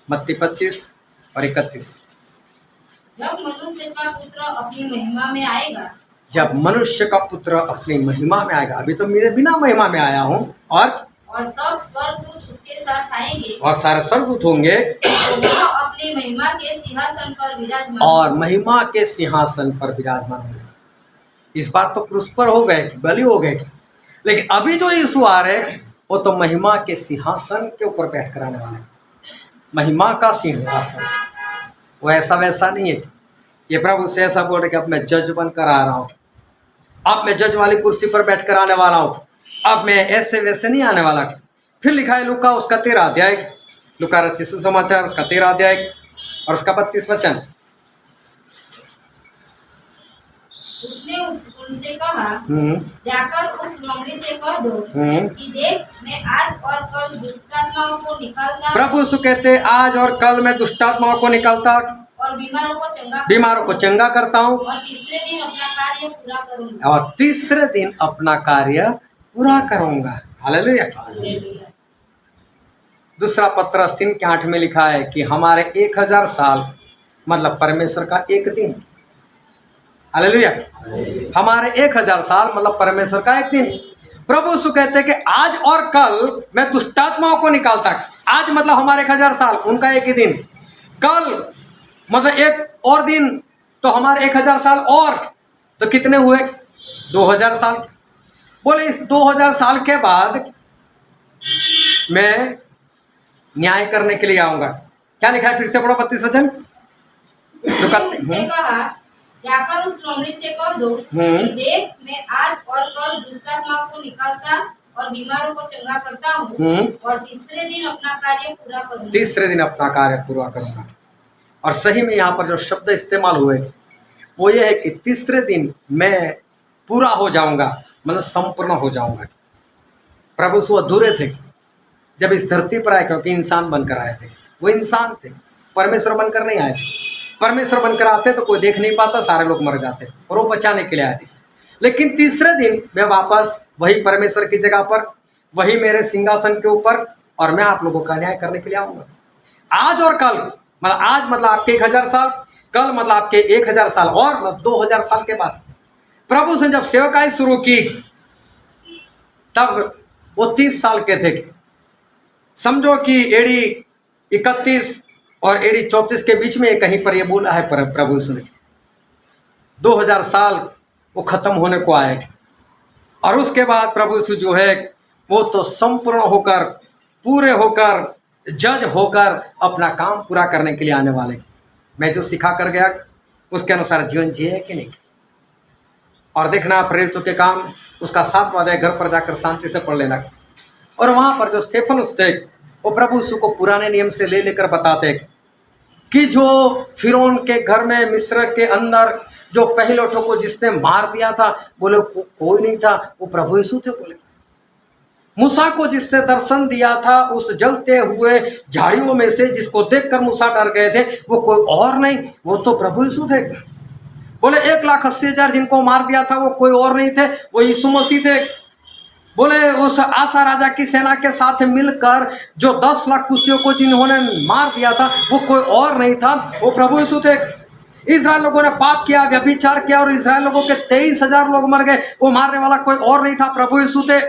मत्ती 25 और 31। जब मनुष्य का पुत्र अपनी महिमा में आएगा, जब मनुष्य का पुत्र अपनी महिमा में आएगा, अभी तो मेरे बिना महिमा में आया हूँ, और सब स्वर्गदूत उसके साथ आएंगे, और सारे स्वर्गदूत होंगे, तो वह अपनी महिमा के सिंहासन पर विराजमान, और महिमा के सिंहासन पर विराजमान होंगे। इस बार तो क्रूस पर हो गए, बलि हो गए, लेकिन अभी जो यीशु आ रहे वो तो महिमा के सिंहासन के ऊपर बैठ कर आने वाले। महिमा का सिंहासन, वो ऐसा वैसा नहीं है। ये प्रभु से ऐसा बोल रहे कि अब मैं जज बनकर आ रहा हूँ, अब मैं जज वाली कुर्सी पर बैठकर आने वाला हूँ, अब मैं ऐसे वैसे नहीं आने वाला। फिर लिखा है लूका उसका 13 अध्याय, लूका रचित सुसमाचार उसका 13 अध्याय और उसका 32 वचन। उसने उनसे कहा, जाकर उस लोमड़ी से कह दो कि देख मैं आज और कल दुष्टात्माओं को निकालता। प्रभु यीशु कहते आज और कल मैं दुष्टात्माओं को निकालता और बीमारों को चंगा करता हूँ, और तीसरे दिन अपना कार्य पूरा करूंगा। और तीसरे दिन अपना कार्य पूरा करूंगा। हालेलुया। दूसरा पत्रस 3:8 में लिखा है कि हमारे 1000 साल मतलब परमेश्वर का एक दिन। हालेलुया। हमारे 1000 साल मतलब परमेश्वर का एक दिन। प्रभु यीशु कहते हैं कि आज और कल मैं दुष्टात्माओं को निकालता। आज मतलब हमारे 1000 साल, उनका एक ही दिन। कल मतलब एक और दिन, तो हमारे 1000 साल और, तो कितने हुए? 2000 साल। बोले इस 2000 साल के बाद मैं न्याय करने के लिए आऊंगा। क्या लिखा है? फिर से पढ़ो 32 वचन। जाकर उस लोमड़ी से कह दो कि देख मैं आज और कल दुष्टात्माओं को निकालता और बीमारों को चंगा करता हूँ और तीसरे दिन अपना कार्य पूरा करूँगा। तीसरे दिन अपना कार्य पूरा करूँगा। और सही में यहाँ पर जो शब्द इस्तेमाल हुए वो ये है कि तीसरे दिन मैं पूरा हो जाऊंगा, मतलब संपूर्ण हो जाऊंगा। प्रभु यीशु अधूरे थे जब इस धरती पर आए, क्योंकि इंसान बनकर आए थे। वो इंसान थे, परमेश्वर बनकर नहीं आए थे। परमेश्वर बनकर आते तो कोई देख नहीं पाता, सारे लोग मर जाते, और वो बचाने के लिए आए थे। लेकिन तीसरे दिन मैं वापस वही परमेश्वर की जगह पर, वही मेरे सिंहासन के ऊपर, और मैं आप लोगों का न्याय करने के लिए आऊंगा। आज और कल मतलब आज मतलब आपके 1000 साल, कल मतलब आपके 1000 साल, और मतलब 2000 साल के बाद। प्रभु से जब सेवकाई शुरू की तब वो 30 साल के थे। समझो कि एडी 31 और एडी 34 के बीच में कहीं पर ये बोला है प्रभु यीशु ने। 2000 साल वो खत्म होने को आए, और उसके बाद प्रभु यीशु जो है वो तो संपूर्ण होकर, पूरे होकर, जज होकर अपना काम पूरा करने के लिए आने वाले। मैं जो सिखा कर गया उसके अनुसार जीवन जिए कि नहीं। और देखना प्रेरितों के काम उसका 7वां अध्याय घर पर जाकर शांति से पढ़ लेना। और वहाँ पर जो स्टेफनुस थे वो प्रभु यीशु को पुराने नियम से ले लेकर बताते कि जो फिरौन के घर में मिस्र के अंदर जो पहिलौठों को जिसने मार दिया था, बोले कोई नहीं था, वो प्रभु यीशु थे। बोले मूसा को जिसने दर्शन दिया था उस जलते हुए झाड़ियों में से, जिसको देखकर मूसा डर गए थे, वो कोई और नहीं, वो तो प्रभु यीशु थे। बोले 1,80,000 जिनको मार दिया था वो कोई और नहीं थे, वो यीशु मसीह थे। बोले उस आसा राजा की सेना के साथ मिलकर जो 10 लाख कुशियों को जिन्होंने मार दिया था वो कोई और नहीं था, वो प्रभु यीशु थे। इस्राएल लोगों ने पाप किया, व्यभिचार किया और इस्राएल लोगों के 23,000 लोग मर गए, वो मारने वाला कोई और नहीं था, प्रभु यीशु थे।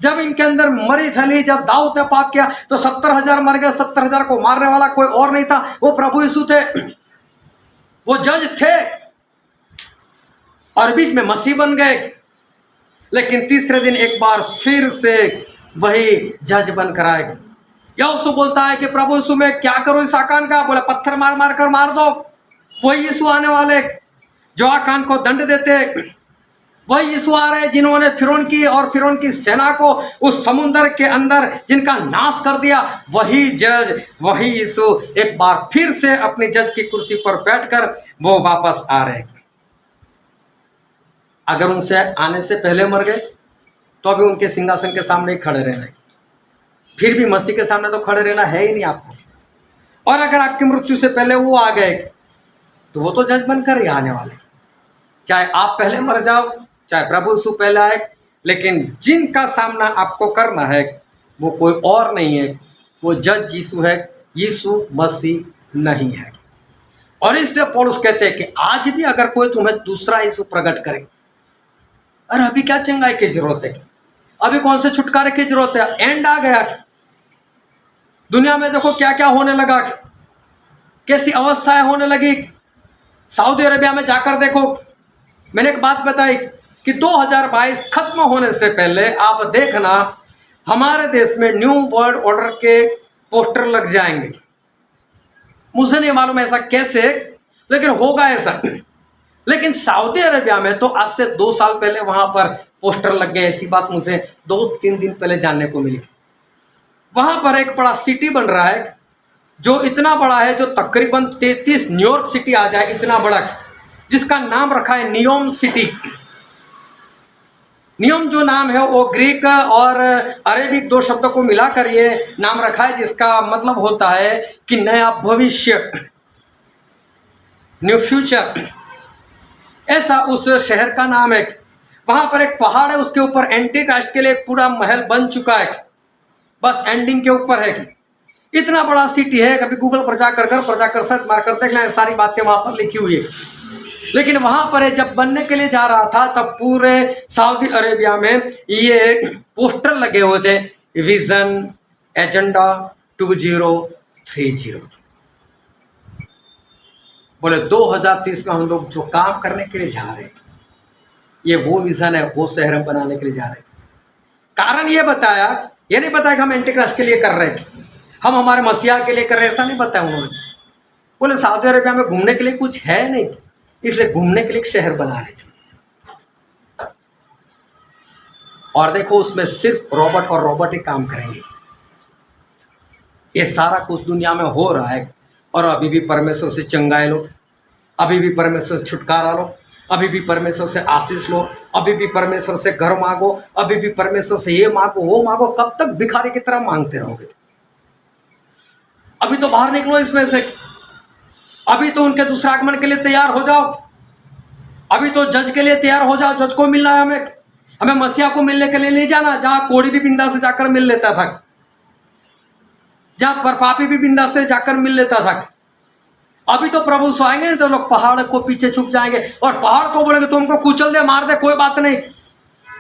जब इनके अंदर मरी फैली, जब दाऊद ने पाप किया तो 70,000 मर गए, 70,000 को मारने वाला कोई और नहीं था, वो प्रभु यीशु थे। वो जज थे और बीच में मसीह बन गए, लेकिन तीसरे दिन एक बार फिर से वही जज बनकर आए। यहोशू बोलता है कि प्रभु यीशु मैं क्या करूं इस आकान का? बोले पत्थर मार मार कर मार दो। वही यीशु आने वाले जो आकान को दंड देते, वही यीशु आ रहे जिन्होंने फिरौन की और फिरौन की सेना को उस समुद्र के अंदर जिनका नाश कर दिया। वही जज, वही यीशु एक बार फिर से अपनी जज की कुर्सी पर बैठकर वो वापस आ रहे। अगर उनसे आने से पहले मर गए तो अभी उनके सिंहासन के सामने ही खड़े रहना है, फिर भी मसीह के सामने तो खड़े रहना है ही नहीं आपको। और अगर आपकी मृत्यु से पहले वो आ गए तो वो तो जज बनकर ही आने वाले, चाहे आप पहले मर जाओ चाहे प्रभु यीशु पहले आए, लेकिन जिनका सामना आपको करना है वो कोई और नहीं है, वो जज यीशु है, यीशु मसीह नहीं है। और इसलिए पौलुस कहते हैं कि आज भी अगर कोई तुम्हें दूसरा यीशु प्रकट करे, अरे अभी क्या चंगाई की जरूरत है, अभी कौन से छुटकारे की जरूरत है, एंड आ गया। दुनिया में देखो क्या क्या होने लगा, कैसी अवस्थाएं होने लगी। सऊदी अरेबिया में जाकर देखो, मैंने एक बात बताई कि 2022 खत्म होने से पहले आप देखना हमारे देश में न्यू वर्ल्ड ऑर्डर के पोस्टर लग जाएंगे। मुझे नहीं मालूम ऐसा कैसे, लेकिन होगा ऐसा। लेकिन सऊदी अरेबिया में तो आज से 2 साल पहले वहां पर पोस्टर लग गए, ऐसी बात मुझे 2-3 दिन पहले जानने को मिली। वहां पर एक बड़ा सिटी बन रहा है जो इतना बड़ा है, जो तकरीबन 33 न्यूयॉर्क सिटी आ जाए इतना बड़ा, जिसका नाम रखा है नियोम सिटी। नियम जो नाम है वो ग्रीक और अरेबिक 2 शब्दों को मिलाकर ये नाम रखा है, जिसका मतलब होता है कि नया भविष्य, न्यू फ्यूचर, ऐसा उस शहर का नाम है। वहां पर एक पहाड़ है, उसके ऊपर एंटी क्राइस्ट के लिए एक पूरा महल बन चुका है, बस एंडिंग के ऊपर है। इतना बड़ा सिटी है, कभी गूगल पर जाकर सर्च मारकर देख लें, सारी बातें वहां पर लिखी हुई है। लेकिन वहां पर जब बनने के लिए जा रहा था तब पूरे सऊदी अरेबिया में ये पोस्टर लगे हुए थे, विजन एजेंडा 2030। बोले 2030 में हम लोग जो काम करने के लिए जा रहे हैं, ये वो विजन है, वो शहर हम बनाने के लिए जा रहे हैं। कारण ये बताया, ये नहीं बताया कि हम एंटीक्राइस्ट के लिए कर रहे हैं, हम हमारे मसीहा के लिए कर रहे हैं, ऐसा नहीं बताया उन्होंने। बोले सऊदी अरेबिया में घूमने के लिए कुछ है नहीं, इसलिए घूमने के लिए एक शहर बना रहे थे। और देखो उसमें सिर्फ रोबोट और रोबोट ही काम करेंगे। ये सारा कुछ दुनिया में हो रहा है और अभी भी परमेश्वर से चंगाए लो, अभी भी परमेश्वर से छुटकारा लो, अभी भी परमेश्वर से आशीष लो, अभी भी परमेश्वर से घर मांगो, अभी भी परमेश्वर से ये मांगो वो मांगो। कब तक भिखारी की तरह मांगते रहोगे? अभी तो बाहर निकलो इसमें से, अभी तो उनके दूसरे आगमन के लिए तैयार हो जाओ, अभी तो जज के लिए तैयार हो जाओ। जज को मिलना है, हमें मसीहा को मिलने के लिए नहीं जाना जहां कोढ़ी भी बिंदा से जाकर मिल लेता था, जहां पर पापी भी बिंदा से जाकर मिल लेता था। अभी तो प्रभु आएंगे तो लोग पहाड़ को पीछे छुप जाएंगे और पहाड़ को बोलेंगे तुमको कुचल दे, मार दे, कोई बात नहीं,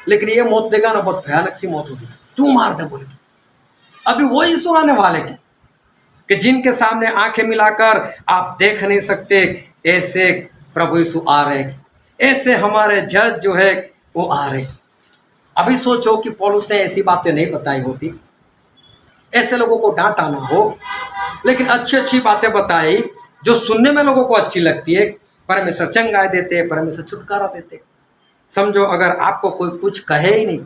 लेकिन ये मौत देगा ना, बहुत भयानक सी मौत होगी, तू मार दे बोले। अभी वो यीशु आने वाले कि जिनके सामने आंखें मिलाकर आप देख नहीं सकते, ऐसे प्रभु यीशु आ रहे, ऐसे हमारे जज जो है वो आ रहे। अभी सोचो कि पौलुस ने ऐसी बातें नहीं बताई होती, ऐसे लोगों को डांटा ना हो, लेकिन अच्छी अच्छी बातें बताई जो सुनने में लोगों को अच्छी लगती है। परमेश्वर चंगाई देते, परमेश्वर छुटकारा देते। समझो अगर आपको कोई कुछ कहे ही नहीं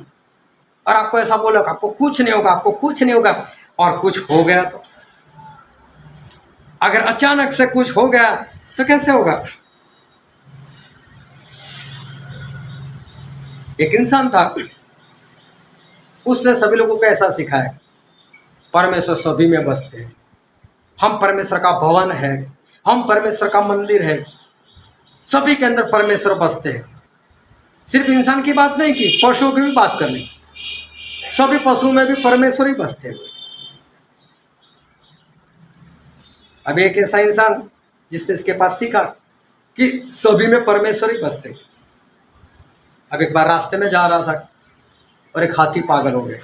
और आपको ऐसा बोले आपको कुछ नहीं होगा, आपको कुछ नहीं होगा, और कुछ हो गया तो अगर अचानक से कुछ हो गया तो कैसे होगा? एक इंसान था, उसने सभी लोगों को ऐसा सिखाया, परमेश्वर सभी में बसते हैं, हम परमेश्वर का भवन है, हम परमेश्वर का मंदिर है, सभी के अंदर परमेश्वर बसते हैं। सिर्फ इंसान की बात नहीं की, पशुओं की भी बात कर ली, सभी पशुओं में भी परमेश्वर ही बसते हैं। अब एक ऐसा इंसान जिसने इसके पास सीखा कि सभी में परमेश्वर ही बसते हैं। अब एक बार रास्ते में जा रहा था और एक हाथी पागल हो गया,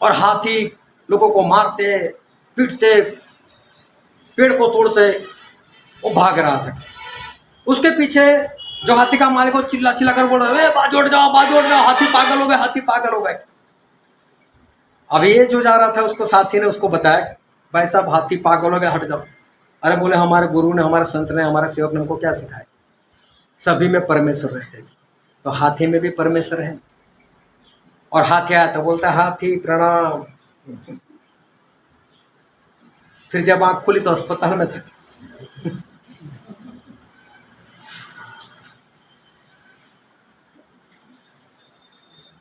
और हाथी लोगों को मारते पीटते पेड़ को तोड़ते वो भाग रहा था। उसके पीछे जो हाथी का मालिक, वो चिल्ला चिल्ला कर बोल रहा है, बाज उठ जाओ, हाथी पागल हो गए, हाथी पागल हो गए। अब ये जो जा रहा था उसको साथी ने उसको बताया, भाई साहब हाथी पागल हो गया, हट जाओ। अरे बोले हमारे गुरु ने, हमारे संत ने, हमारे सेवक ने हमको क्या सिखाया? सभी में परमेश्वर रहते हैं, तो हाथी में भी परमेश्वर है। और हाथी आया तो बोलता है, हाथी प्रणाम। फिर जब आंख खुली तो अस्पताल में था।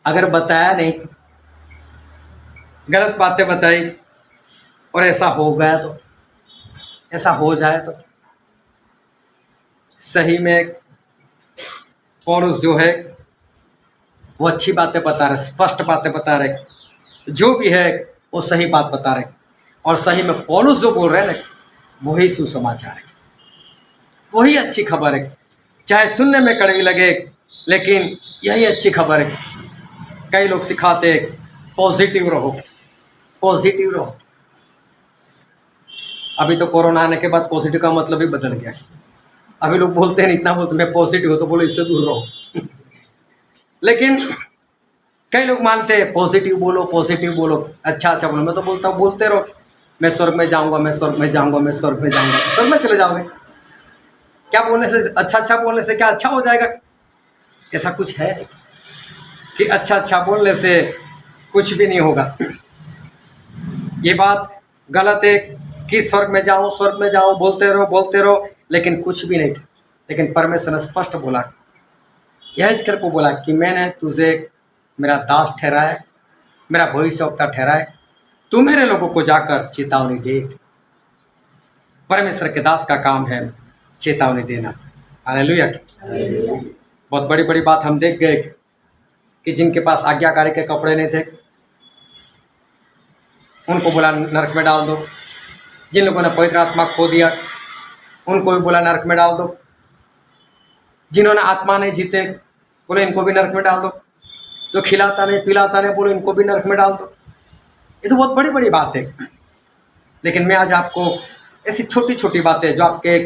अगर बताया नहीं, गलत बातें बताई और ऐसा हो गया तो, ऐसा हो जाए तो, सही में पौलुस जो है वो अच्छी बातें बता रहे, स्पष्ट बातें बता रहे, जो भी है वो सही बात बता रहे। और सही में पौलुस जो बोल रहे हैं ना, वही सुसमाचार है, वही अच्छी खबर है। चाहे सुनने में कड़वी लगे, लेकिन यही अच्छी खबर है। कई लोग सिखाते हैं पॉजिटिव रहो, पॉजिटिव रहो। अभी तो कोरोना आने के बाद पॉजिटिव का मतलब ही बदल गया। अभी लोग बोलते हैं, इतना बोलते मैं पॉजिटिव हो, तो बोलो इससे दूर रहो। लेकिन कई लोग मानते हैं पॉजिटिव बोलो, पॉजिटिव बोलो, अच्छा अच्छा बोलो। मैं तो बोलता हूँ बोलते रहो, मैं स्वर्ग में जाऊंगा, मैं स्वर्ग में जाऊंगा, मैं स्वर्ग में जाऊंगा। स्वर्ग में चले जाओगे क्या? बोलने से, अच्छा अच्छा बोलने से क्या अच्छा हो जाएगा? ऐसा कुछ है नहीं कि अच्छा अच्छा बोलने से कुछ भी नहीं होगा। ये बात गलत है कि स्वर्ग में जाओ, स्वर्ग में जाओ, बोलते रहो, लेकिन कुछ भी नहीं। लेकिन परमेश्वर ने स्पष्ट बोला, यह हिचकर को बोला कि मैंने तुझे मेरा दास ठहराया, मेरा भविष्यवक्ता ठहराया, तू मेरे लोगों को जाकर चेतावनी दे। परमेश्वर के दास का काम है चेतावनी देना। हालेलुया। बहुत बड़ी बड़ी बात हम देख गए कि जिनके पास आज्ञाकारी के कपड़े नहीं थे, उनको बोला नरक में डाल दो। जिन लोगों ने पवित्र आत्मा खो दिया, उनको भी बोला नरक में डाल दो। जिन्होंने आत्मा नहीं जीते, बोले इनको भी नरक में डाल दो। जो खिलाता नहीं पिलाता नहीं, बोले इनको भी नरक में डाल दो। ये तो बहुत बड़ी बड़ी बात है। लेकिन मैं आज आपको ऐसी छोटी छोटी बातें जो आपके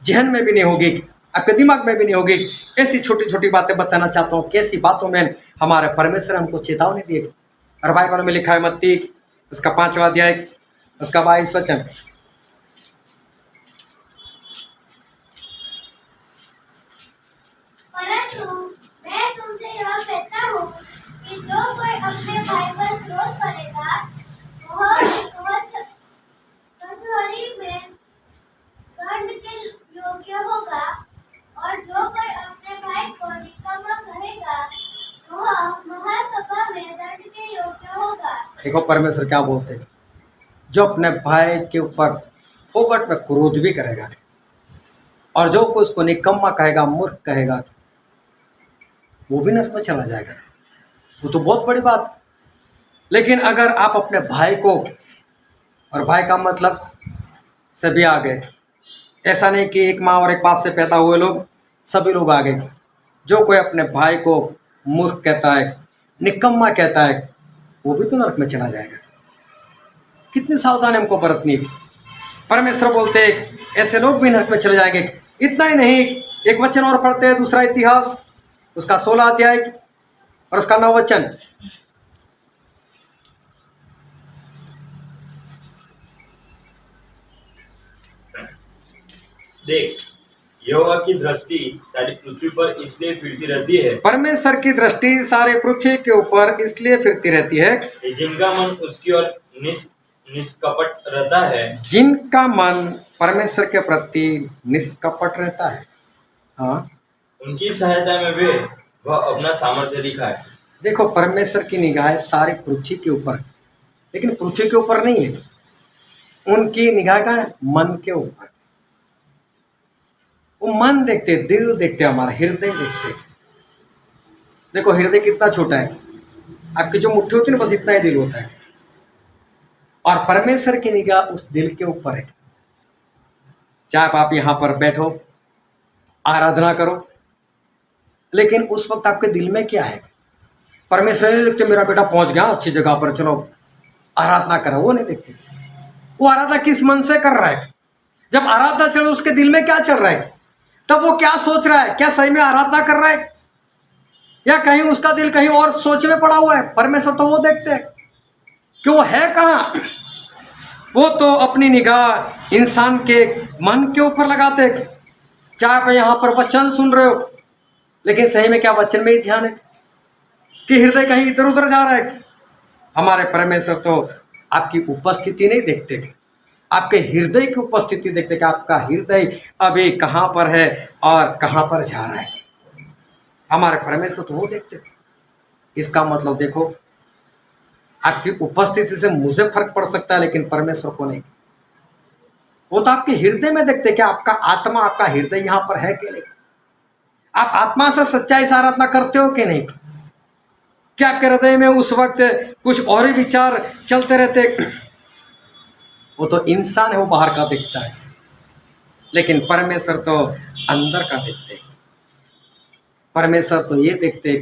जहन में भी नहीं होगी, आपके दिमाग में भी नहीं होगी, ऐसी छोटी छोटी बातें बताना चाहता हूँ। कैसी बातों में हमारे परमेश्वर हमको चेतावनी दिए। और बाइबल में लिखा है मत्ती उसका 5वां अध्याय उसका 22 वचन, परंतु मैं तुमसे यह कहता हूँ कि जो कोई अपने भाई पर क्रोध करेगा वह कचहरी में दंड के योग्य होगा, और जो कोई अपने भाई को निकम्मा कहेगा वह महासभा में दंड के योग्य होगा। देखो परमेश्वर क्या बोलते हैं, जो अपने भाई के ऊपर फोकट में क्रोध भी करेगा और जो कोई उसको निकम्मा कहेगा, मूर्ख कहेगा, वो भी नरक में चला जाएगा। वो तो बहुत बड़ी बात। लेकिन अगर आप अपने भाई को, और भाई का मतलब सभी आ गए, ऐसा नहीं कि एक माँ और एक बाप से पैदा हुए लोग, सभी लोग आ गए। जो कोई अपने भाई को मूर्ख कहता है, निकम्मा कहता है, वो भी तो नरक में चला जाएगा। कितनी सावधानी हमको बरतनी। परमेश्वर बोलते ऐसे लोग भी नरक में चले जाएंगे। इतना ही नहीं, एक वचन और पढ़ते हैं, दूसरा इतिहास उसका 16 अध्याय और उसका 9 वचन। देख, यहोवा की दृष्टि सारी पृथ्वी पर इसलिए फिरती रहती है, परमेश्वर की दृष्टि सारे पृथ्वी के ऊपर इसलिए फिरती रहती है जिनका मन उसकी ओर निष्कपट रहता है, जिनका मन परमेश्वर के प्रति निष्कपट रहता है, हाँ, उनकी सहायता में वे वह अपना सामर्थ्य दिखाए। देखो परमेश्वर की निगाह सारी पृथ्वी के ऊपर, लेकिन पृथ्वी के ऊपर नहीं है, उनकी निगाह का है मन के ऊपर। वो मन देखते, दिल देखते, हमारा हृदय देखते। देखो हृदय कितना छोटा है, आपकी जो मुट्ठी होती है ना बस इतना ही दिल होता है, और परमेश्वर की निगाह उस दिल के ऊपर है। चाहे आप यहाँ पर बैठो आराधना करो, लेकिन उस वक्त आपके दिल में क्या है? परमेश्वर नहीं देखते मेरा बेटा पहुंच गया अच्छी जगह पर, चलो आराधना करो, वो नहीं देखते। वो आराधना किस मन से कर रहा है? जब आराधना चल उसके दिल में क्या चल रहा है, तब वो क्या सोच रहा है? क्या सही में आराधना कर रहा है या कहीं उसका दिल कहीं और सोच में पड़ा हुआ है? परमेश्वर तो वो देखते हैं कि वो है कहाँ। वो तो अपनी निगाह इंसान के मन के ऊपर लगाते हैं। चाहे आप यहाँ पर वचन सुन रहे हो, लेकिन सही में क्या वचन में ही ध्यान है कि हृदय कहीं इधर उधर जा रहा है? हमारे परमेश्वर तो आपकी उपस्थिति नहीं देखते, आपके हृदय की उपस्थिति देखते कि आपका हृदय अभी कहाँ पर है और कहाँ पर जा रहा है। हमारे परमेश्वर तो वो देखते। इसका मतलब देखो, आपकी उपस्थिति से मुझे फर्क पड़ सकता है, लेकिन परमेश्वर को नहीं। वो तो आपके हृदय में देखते कि आपका आत्मा, आपका हृदय यहाँ पर है कि नहीं। आप आत्मा से सच्चाई से आराधना करते हो कि नहीं? क्या आपके हृदय में उस वक्त कुछ और ही विचार चलते रहते? वो तो इंसान है, वो बाहर का दिखता है, लेकिन परमेश्वर तो अंदर का देखते। परमेश्वर तो ये देखते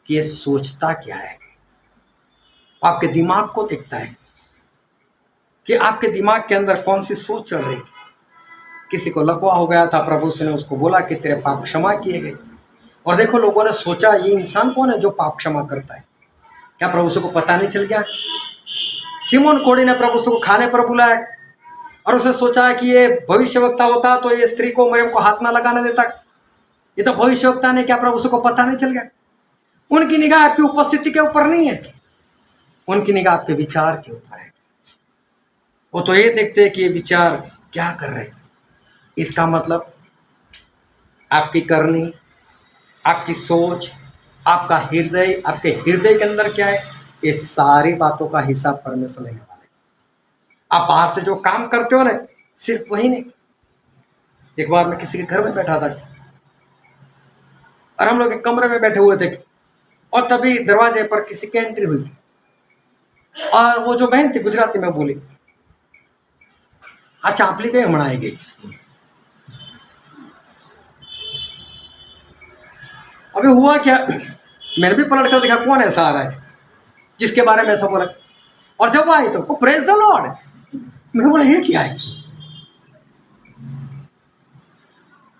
कि ये सोचता क्या है। आपके दिमाग को देखता है कि आपके दिमाग के अंदर कौन सी सोच चल रही। किसी को लकवा हो गया था, प्रभु ने उसको बोला कि तेरे पाप क्षमा किए गए, और देखो लोगों ने सोचा ये इंसान कौन है जो पाप क्षमा करता है? क्या प्रभु को पता नहीं चल गया? सिमोन कोड़ी ने प्रभु को खाने पर बुलाया और उसे सोचा कि ये भविष्यवक्ता होता तो ये स्त्री को, मरियम को हाथ ना लगाने देता। ये तो भविष्यवक्ता ने, क्या प्रभु को पता नहीं चल गया? उनकी निगाह आपकी उपस्थिति के ऊपर नहीं है, उनकी निगाह आपके विचार के ऊपर है। वो तो ये देखते हैं कि ये विचार क्या कर रहे हैं। इसका मतलब आपकी करनी, आपकी सोच, आपका हृदय, आपके हृदय के अंदर क्या है, ये सारी बातों का हिसाब परमेश्वर लेने वाले। आप बाहर से जो काम करते हो ना, सिर्फ वही नहीं। एक बार मैं किसी के घर में बैठा था और हम लोग एक कमरे में बैठे हुए थे, और तभी दरवाजे पर किसी की एंट्री हुई, और वो जो बहन थी गुजराती में बोली, अच्छा आपली गई मनाई गई। अभी हुआ क्या, मैंने भी पलट कर देखा कौन ऐसा आ रहा है जिसके बारे में ऐसा बोला, और जब वो आई तो प्रेज द लॉर्ड। मैंने बोला ये क्या है?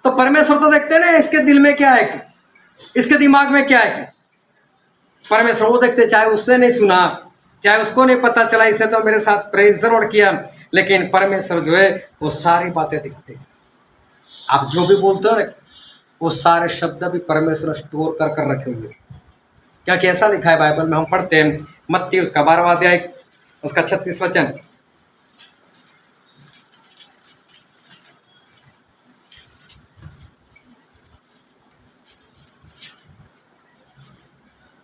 तो परमेश्वर तो देखते ना इसके दिल में क्या है, इसके दिमाग में क्या है। परमेश्वर वो देखते, चाहे उसने नहीं सुना, चाहे उसको नहीं पता चला, इसने तो मेरे साथ प्रेज द लॉर्ड किया, लेकिन परमेश्वर जो है वो सारी बातें देखते। आप जो भी बोलते हो ना, वो सारे शब्द भी परमेश्वर स्टोर कर कर रखे हुए। क्या कैसा लिखा है बाइबल में, हम पढ़ते हैं मत्ती उसका 12वां अध्याय उसका 36 वचन।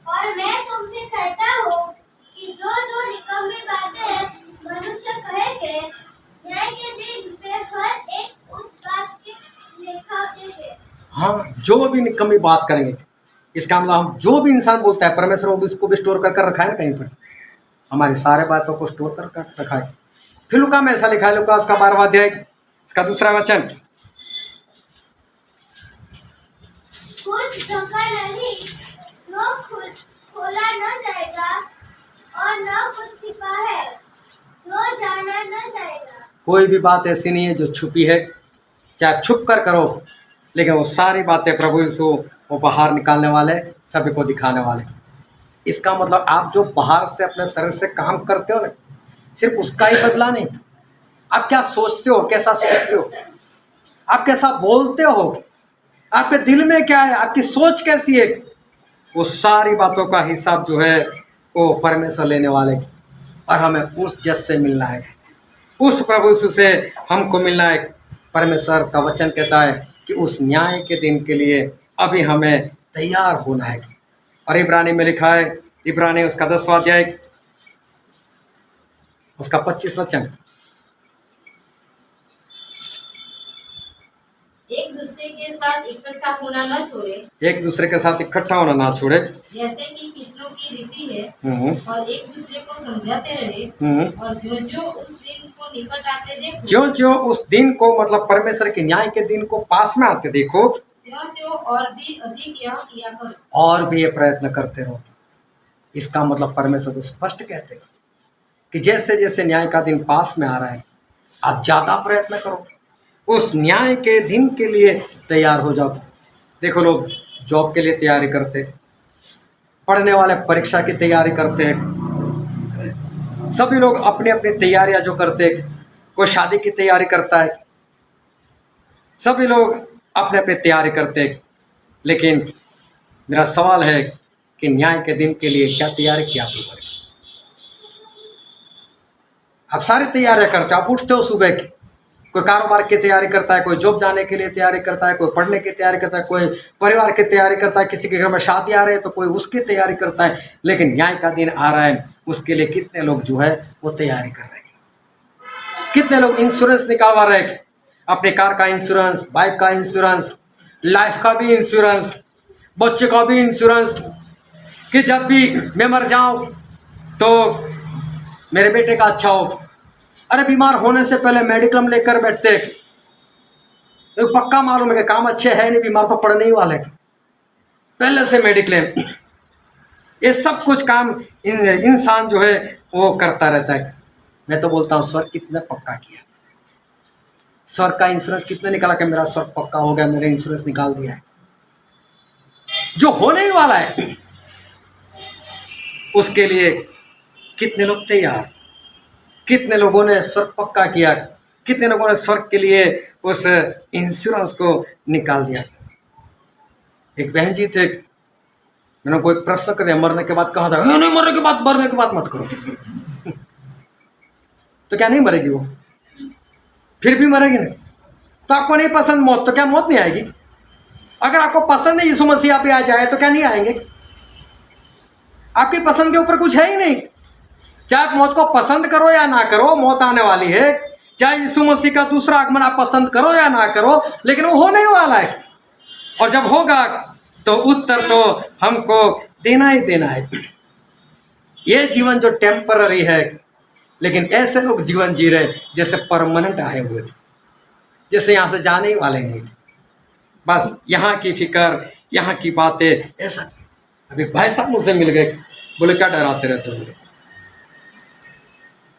और मैं तुमसे कहता हूँ कि जो निकम्मी बातें मनुष्य कहेंगे, न्याय के दिन वे हर एक उस बात की लेखा देंगे। हाँ, जो भी निकम्मी बात करेंगे, इसका मतलब हम जो भी इंसान बोलता है, परमेश्वर वो भी इसको भी स्टोर कर कर रखा है ना कहीं पर, हमारी सारे बातों को स्टोर कर कर रखा है। फिर लुका में ऐसा लिखा है, लुका उसका 12वां अध्याय इसका 2 वचन। कुछ धोखा नहीं जो खोला न जाएगा, और न कुछ छिपा है जो जाना न जाएगा। कोई भी बात ऐसी नहीं है जो छुपी है, चाहे छुप कर करो, लेकिन वो सारी बातें प्रभु यीशु वो बाहर निकालने वाले, सभी को दिखाने वाले। इसका मतलब आप जो बाहर से अपने शरीर से काम करते हो ना, सिर्फ उसका ही बदला नहीं, आप क्या सोचते हो, कैसा सोचते हो, आप कैसा बोलते हो, आपके दिल में क्या है, आपकी सोच कैसी है, वो सारी बातों का हिसाब जो है वो परमेश्वर लेने वाले। और हमें उस जज से मिलना है, उस प्रभु यीशु से हमको मिलना है। परमेश्वर का वचन कहता है कि उस न्याय के दिन के लिए अभी हमें तैयार होना है। और इब्रानी में लिखा है, इब्रानी उसका 10वां अध्याय उसका 25 वचन, एक दूसरे के साथ इकट्ठा होना न छोड़े, एक दूसरे के साथ इकट्ठा होना ना छोड़े, जैसे कि कितनों की रीति है, हम्म, और एक दूसरे को समझाते रहे, और जो जो उस दिन को निकट आते देखो, जो जो उस दिन को, मतलब परमेश्वर के न्याय के दिन को पास में आते देखो, त्यों त्यों और भी अधिक यह किया करो। और भी ये प्रयत्न करते रहो। इसका मतलब परमेश्वर तो स्पष्ट कहते हैं कि जैसे जैसे न्याय का दिन पास में आ रहा है, आप ज्यादा प्रयत्न करो, उस न्याय के दिन के लिए तैयार हो जाओ। देखो, लोग जॉब के लिए तैयारी करते, पढ़ने वाले परीक्षा की तैयारी करते, सभी लोग अपनी अपनी तैयारियां जो करते, कोई शादी की तैयारी करता है, सभी लोग अपने अपनी तैयारी करते। लेकिन मेरा सवाल है कि न्याय के दिन के लिए क्या तैयारी किया आपने? आप सारी तैयारियां करते हो, आप उठते हो सुबह की, कोई कारोबार की तैयारी करता है, कोई जॉब जाने के लिए तैयारी करता है, कोई पढ़ने की तैयारी करता है, कोई परिवार की तैयारी करता है, किसी के घर में शादी आ रही है तो कोई उसकी तैयारी करता है। लेकिन न्याय का दिन आ रहा है, उसके लिए कितने लोग जो है वो तैयारी कर रहे हैं? कितने लोग इंश्योरेंस निकालवा रहे हैं, अपने कार का इंश्योरेंस, बाइक का इंश्योरेंस, लाइफ का भी इंश्योरेंस, बच्चे का भी इंश्योरेंस, कि जब भी मैं मर जाऊं तो मेरे बेटे का अच्छा हो। अरे बीमार होने से पहले मेडिक्लेम लेकर बैठते, तो पक्का मालूम है कि काम अच्छे है नहीं, बीमार तो पड़ने ही वाले, पहले से मेडिक्लेम। ये सब कुछ काम इंसान जो है वो करता रहता है। मैं तो बोलता हूँ स्वर्ग कितने पक्का किया, स्वर्ग का इंश्योरेंस कितने निकाला कि मेरा स्वर्ग पक्का हो गया, मेरा इंश्योरेंस निकाल दिया है। जो होने ही वाला है उसके लिए कितने लोग तैयार, कितने लोगों ने स्वर्ग पक्का किया, कितने लोगों ने स्वर्ग के लिए उस इंश्योरेंस को निकाल दिया। एक बहन जी थे, मैंने कोई प्रश्न कर दिया, मरने के बाद कहा था, नहीं मरने के बाद मत करो। तो क्या नहीं मरेगी वो? फिर भी मरेगी नहीं। तो आपको नहीं पसंद मौत, तो क्या मौत नहीं आएगी? अगर आपको पसंद है यीशु मसीह आप आ जाए तो क्या नहीं आएंगे? आपकी पसंद के ऊपर कुछ है ही नहीं। चाहे आप मौत को पसंद करो या ना करो, मौत आने वाली है। चाहे यीशु मसीह का दूसरा आगमन आप पसंद करो या ना करो, लेकिन वो होने वाला है। और जब होगा तो उत्तर तो हमको देना ही देना है। ये जीवन जो टेम्पररी है, लेकिन ऐसे लोग जीवन जी रहे जैसे परमानेंट आए हुए, जैसे यहाँ से जाने ही वाले नहीं, बस यहाँ की फिक्र, यहाँ की बातें, ऐसा। अभी भाई साहब मुझसे मिल गए, बोले क्या डराते रहते हो?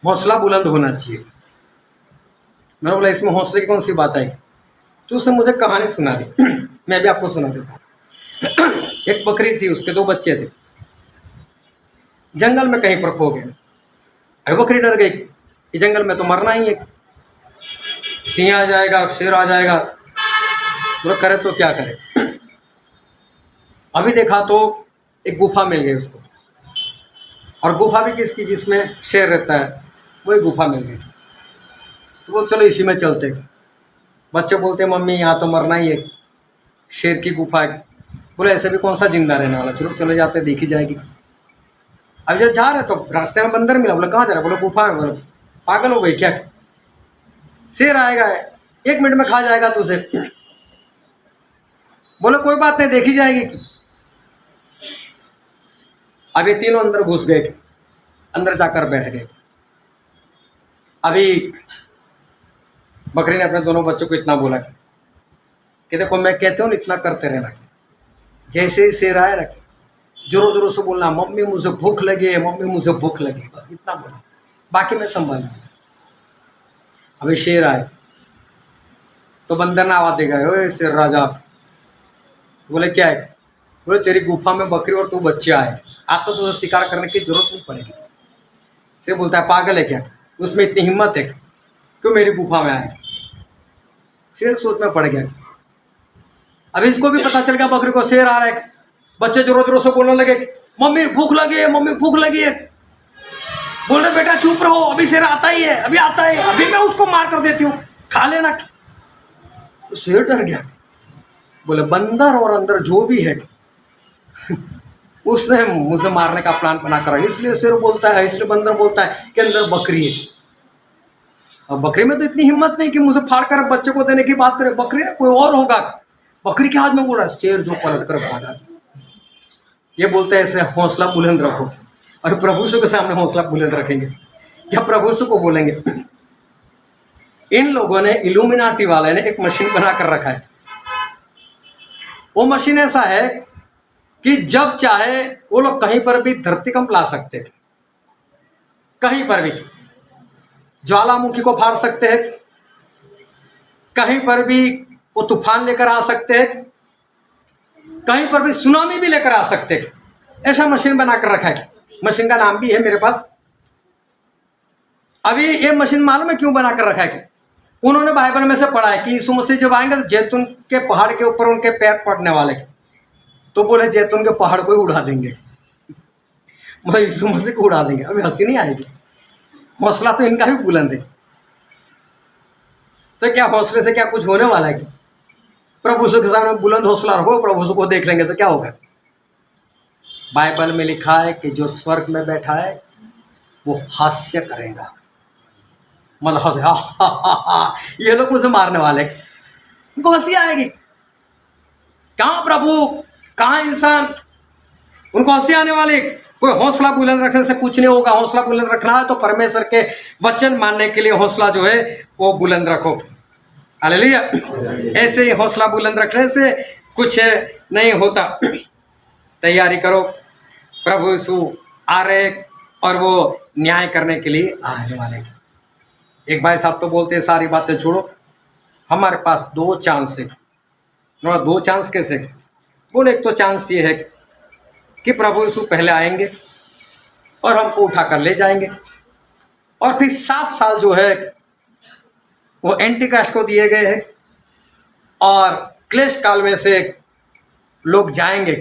हौसला बुलंद होना चाहिए। मैंने बोला इसमें हौसले की कौन सी बात है? तो उसने मुझे कहानी सुना दी, मैं भी आपको सुना देता हूँ। एक बकरी थी, उसके 2 बच्चे थे, जंगल में कहीं पर खो गए। अरे बकरी डर गई कि जंगल में तो मरना ही है, सिंह आ जाएगा, शेर आ जाएगा, तो करे तो क्या करे। अभी देखा तो एक गुफा मिल गई उसको, और गुफा भी किसकी? जिसमें शेर रहता है, वही गुफा मिल गई। तो वो चलो इसी में चलते। बच्चे बोलते मम्मी यहाँ तो मरना ही है, शेर की गुफा है। बोले ऐसे भी कौन सा जिंदा रहने वाला, चलो चले जाते, देखी जाएगी। अब जब जा रहे तो रास्ते में बंदर मिला। बोले कहाँ जा रहा? बोले गुफा में। बोले पागल हो गई क्या? शेर आएगा 1 मिनट में खा जाएगा तुझे। बोले कोई बात नहीं, देखी जाएगी। अभी तीनों अंदर घुस गए, अंदर जाकर बैठ गए। अभी बकरी ने अपने दोनों बच्चों को इतना बोला कि देखो मैं कहते हूँ इतना करते रहना, जैसे ही शेर आए रखे जोरों जोरों से बोलना, मम्मी मुझे भूख लगी है, मम्मी मुझे भूख लगी है, बस इतना बोला, बाकी मैं संभाल लूंगा। अभी शेर आए तो बंदर ने आवाज देगा, ओए शेर राजा। बोले क्या है? बोले तेरी गुफा में बकरी और तू बच्चे आए, आज तो तुझे शिकार करने की जरूरत नहीं पड़ेगी। शेर बोलता है पागल है क्या, उसमें इतनी हिम्मत है क्यों मेरी गुफा में आए? शेर सोच में पड़ गया। अभी इसको भी पता चल गया बकरी को शेर आ रहा है। बच्चे जोरों जोरों से बोलने लगे, मम्मी भूख लगी है, मम्मी भूख लगी है। बोल रहे बेटा चुप रहो, अभी शेर आता ही है, अभी आता है, अभी मैं उसको मार कर देती हूँ, खा लेना। तो शेर डर गया, बोले बंदर और अंदर जो भी है उसने मुझे मारने का प्लान बना कर, इसलिए शेर बोलता है, इसलिए बंदर बोलता है कि अंदर बकरी है। अब बकरी में तो इतनी हिम्मत नहीं कि मुझे फाड़ कर बच्चे को देने की बात करे, बकरी ना कोई और होगा। बकरी के हाथ में बोला, शेर जो पलट कर भागा। ये बोलते हैं ऐसे हौसला बुलंद रखो, और प्रभु यीशु के सामने हौसला बुलंद रखेंगे या प्रभु यीशु को बोलेंगे। इन लोगों ने, इल्यूमिनाटी वाले ने एक मशीन बना कर रखा है। वो मशीन ऐसा है कि जब चाहे वो लोग कहीं पर भी धरतीकंप ला सकते, कहीं पर भी ज्वालामुखी को फाड़ सकते हैं, कहीं पर भी वो तूफान लेकर आ सकते हैं, कहीं पर भी सुनामी भी लेकर आ सकते हैं। ऐसा मशीन बनाकर रखा है। मशीन का नाम भी है मेरे पास। अभी ये मशीन मालूम है क्यों बनाकर रखा है? उन्होंने बाइबल में से पढ़ा है कि यीशु मसीह जब आएंगे तो जैतून के पहाड़ के ऊपर उनके पैर पड़ने वाले, तो बोले जैतून के पहाड़ को ही उड़ा देंगे, मतलब यीशु मसीह को उड़ा देंगे। अभी हंसी नहीं आएगी, हौसला तो इनका भी बुलंद है। तो क्या हौसले से क्या कुछ होने वाला है? प्रभु यीशु के सामने बुलंद हौसला रखो, प्रभु यीशु को देख लेंगे तो क्या होगा? बाइबल में लिखा है कि जो स्वर्ग में बैठा है वो हास्य करेगा, मतलब हंसे, हा हा हा हा, ये लोग मुझे मारने वाले, उनको हंसी आएगी। कहाँ प्रभु, कहाँ इंसान, उनको हंसी आने वाली। कोई हौसला बुलंद रखने से कुछ नहीं होगा। हौसला बुलंद रखना है तो परमेश्वर के वचन मानने के लिए हौसला जो है वो बुलंद रखो। हालेलुया। ऐसे ही हौसला बुलंद रखने से कुछ नहीं होता। तैयारी करो, प्रभु यीशु आ रहे और वो न्याय करने के लिए आने वाले। एक भाई साहब तो बोलते हैं सारी बातें छोड़ो, हमारे पास 2 चांस है। 2 चांस कैसे? बोले एक तो चांस ये है कि प्रभु यीशु पहले आएंगे और हमको उठाकर ले जाएंगे, और फिर 7 साल जो है वो एंटी क्राइस्ट को दिए गए हैं, और क्लेश काल में से लोग जाएंगे।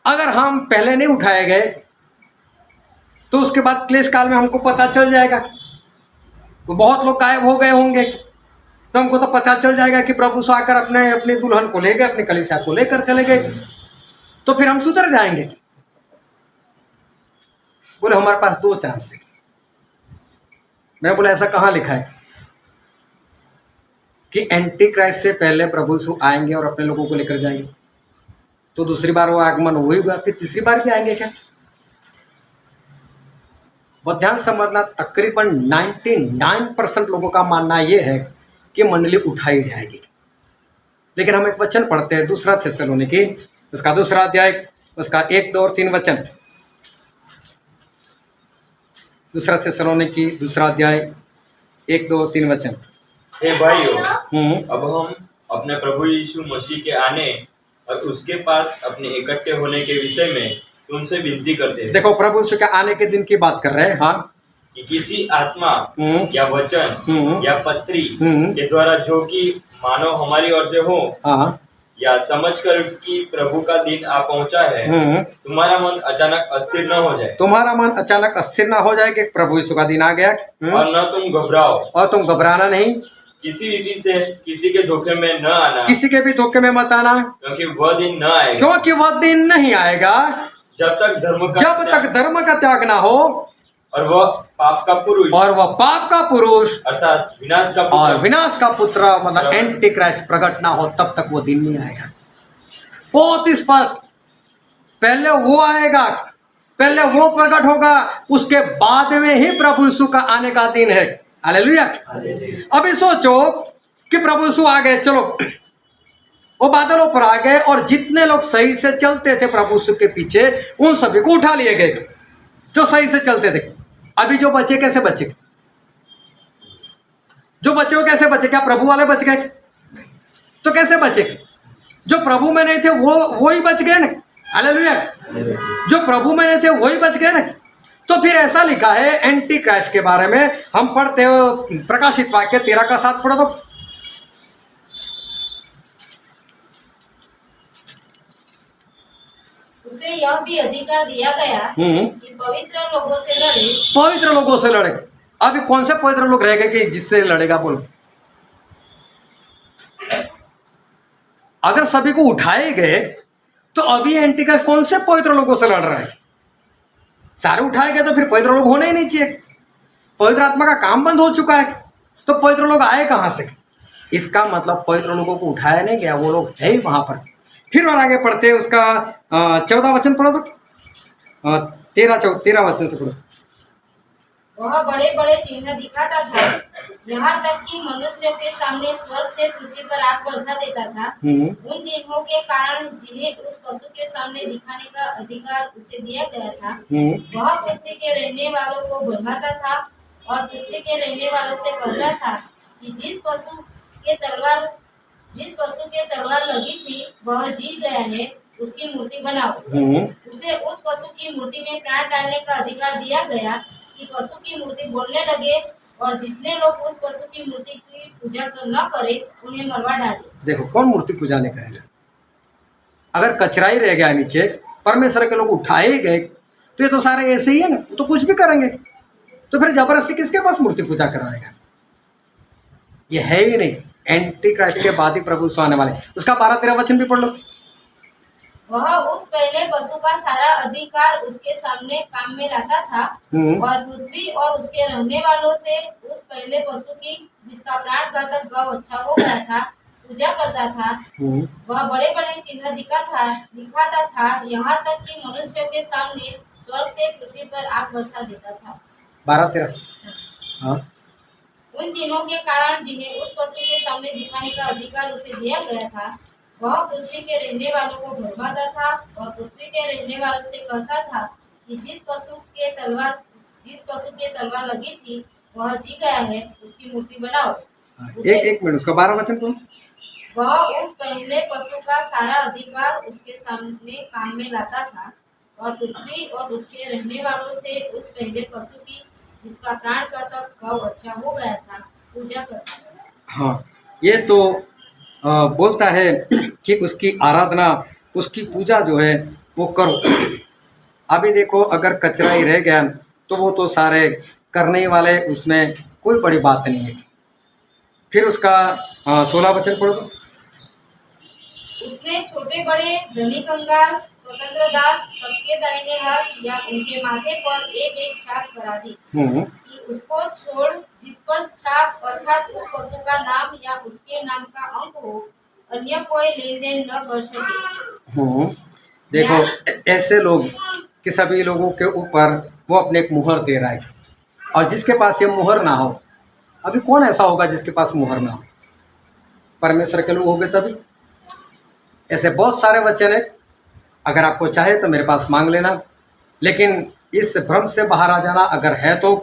अगर हम पहले नहीं उठाए गए तो उसके बाद क्लेश काल में हमको पता चल जाएगा, तो बहुत लोग गायब हो गए होंगे, तो हमको तो पता चल जाएगा कि प्रभु यीशु आकर अपने दुल्हन को ले गए, अपनी कलीसिया को लेकर चले गए, तो फिर हम सुधर जाएंगे। बोले हमारे पास 2 चांस है। मैं बोला ऐसा कहाँ लिखा है कि एंटी क्राइस्ट से पहले प्रभु यीशु आएंगे और अपने लोगों को लेकर जाएंगे? तो दूसरी बार वो आगमन वही हुआ, फिर तीसरी बार भी आएंगे क्या? बहुत ध्यान समझना, तकरीबन 99% लोगों का मानना यह है कि मंडली उठाई जाएगी। लेकिन हम एक वचन पढ़ते हैं, 2 थिस्सलुनीकी उसका 2 अध्याय उसका 1, 2 और 3 वचन। 2 थिस्सलुनीकी 2 अध्याय 1, 2 और 3 वचन। हे भाइयों, अब हम अपने प्रभु यीशु मसीह के आने और उसके पास अपने इकट्ठे होने के विषय में तुमसे विनती करते हैं। देखो, प्रभु यीशु के आने के दिन की बात कर रहे हैं। हाँ, कि किसी आत्मा या वचन या पत्री के द्वारा जो कि मानव हमारी ओर से हो, हाँ, या समझकर कि प्रभु का दिन आ पहुंचा है, तुम्हारा मन अचानक अस्थिर न हो जाए। तुम्हारा मन अचानक अस्थिर न हो जाए कि प्रभु यीशु का दिन आ गया। और न तुम घबराओ, और तुम घबराना नहीं, किसी रीति से किसी के धोखे में न आना, किसी के भी धोखे में मत आना, क्योंकि वह दिन न आएगा, क्योंकि वह दिन नहीं आएगा जब तक धर्म का त्याग ना हो, और वह पाप का पुरुष अर्थात विनाश का पुत्र मतलब एंटी क्राइस्ट प्रकट ना हो, तब तक वो दिन नहीं आएगा। बहुत स्पष्ट, पहले वो आएगा, पहले वो प्रकट होगा, उसके बाद में ही प्रभु यीशु का आने का दिन है। हालेलुया। अभी सोचो कि प्रभु यीशु आ गए, चलो वो बादलों पर आ गए, और जितने लोग सही से चलते थे प्रभु यीशु के पीछे, उन सभी को उठा लिए गए जो सही से चलते थे। अभी जो बचे कैसे बचे? जो बचे वो कैसे बचे? क्या प्रभु वाले बच गए? तो कैसे बचे? जो प्रभु में नहीं थे वो ही बच गए ना। हालेलुया। जो प्रभु में नहीं थे वही बच गए ना। तो फिर ऐसा लिखा है एंटी क्राइस्ट के बारे में, हम पढ़ते हो प्रकाशित वाक्य 13 का 7 पढ़ो तो। उसे यह भी अधिकार दिया गया कि पवित्र लोगों से लड़े। पवित्र लोगों से लड़े। अभी कौन से पवित्र लोग रह गए कि जिससे लड़ेगा? बोलो। अगर सभी को उठाए गए तो अभी एंटिक्राइस्ट कौन से पवित्र लोगों से लड़ रहा है? सारे उठाए गए तो फिर पवित्र लोग होने ही नहीं चाहिए। पवित्र आत्मा का काम बंद हो चुका है, तो पवित्र लोग आए कहां से? इसका मतलब पवित्र लोगों को उठाया नहीं गया, वो लोग है ही वहां पर। फिर और आगे पढ़ते हैं, उसका 14 वचन पढ़ो तो, 13 वचन से पढ़ो। वह बड़े बड़े चिन्ह दिखाता था, यहाँ तक कि मनुष्य के सामने स्वर्ग से पृथ्वी पर आग बरसा देता था। उन चिन्हों के कारण जिन्हें उस पशु के सामने दिखाने का अधिकार उसे दिया गया था, वह पृथ्वी के रहने वालों को भरमाता था और पृथ्वी के रहने वालों से कहता था कि जिस पशु के तलवार लगी थी वह जीत गया है, उसकी मूर्ति बनाओ। उसे उस पशु की मूर्ति में प्राण डालने का अधिकार दिया गया कि पशु की मूर्ति बोलने लगे, और जितने लोग उस पशु की मूर्ति की पूजा न करे उन्हें मरवा डाले। देखो, कौन मूर्ति पूजा नहीं करेगा? अगर कचरा ही रह गया नीचे, परमेश्वर के लोग उठाए गए, तो ये तो सारे ऐसे ही है ना, तो कुछ भी करेंगे। तो फिर जबरदस्ती किसके पास मूर्ति पूजा कराएगा? ये है ही नहीं। एंटी क्राइस्ट के बाद ही प्रभु आने वाले। उसका 12-13 वचन भी पढ़ लो। वह उस पहले पशु का सारा अधिकार उसके सामने काम में लाता था और पृथ्वी और उसके रहने वालों से उस पहले पशु की, जिसका प्राण घातक गौ अच्छा हो गया था, पूजा करता था। वह बड़े बड़े चिन्ह दिखाता था, यहाँ तक कि मनुष्य के सामने स्वर्ग से पृथ्वी पर आग बरसा देता था। 12-13। उन चिन्हों के कारण जिन्हें उस पशु के सामने दिखाने का अधिकार उसे दिया गया था, वह पृथ्वी के रहने वालों को भरमाता था और पृथ्वी के रहने वालों से कहता था कि जिस पशु के तलवार लगी थी वह जी गया है, उसकी मूर्ति बनाओ। एक मिनट, उसका 12 वचन कौन? वह उस पहले पशु का सारा अधिकार उसके सामने काम में लाता था और पृथ्वी और उसके रहने वालों से उस पहले पशु की, जिसका प्राण घातक गौ अच्छा हो गया था, पूजा करता था। हाँ, ये तो बोलता है कि उसकी आराधना, उसकी पूजा जो है वो करो। अभी देखो, अगर कचरा ही रह गया तो वो तो सारे करने वाले, उसमें कोई बड़ी बात नहीं है। फिर उसका 16 वचन पढ़ो तो। उसने छोटे बड़े, धनी कंगाल, स्वतंत्र दास सबके दाहिने हाथ या उनके माथे पर एक एक छाप करा दी कि उसको छोड़ जिस पर छाप अर्थात उस पशु का नाम या उसके नाम का अंक हो, अन्य कोई लेन देन न कर सके। देखो, ऐसे लोग कि सभी लोगों के ऊपर वो अपने एक मुहर दे रहा है, और जिसके पास ये मुहर ना हो, अभी कौन ऐसा होगा जिसके पास मुहर ना हो? परमेश्वर के लोग होंगे तभी। ऐसे बहुत सारे वचन है, अगर आपको चाहे तो मेरे पास मांग लेना। लेकिन इस भ्रम से बाहर आ जाना अगर है तो,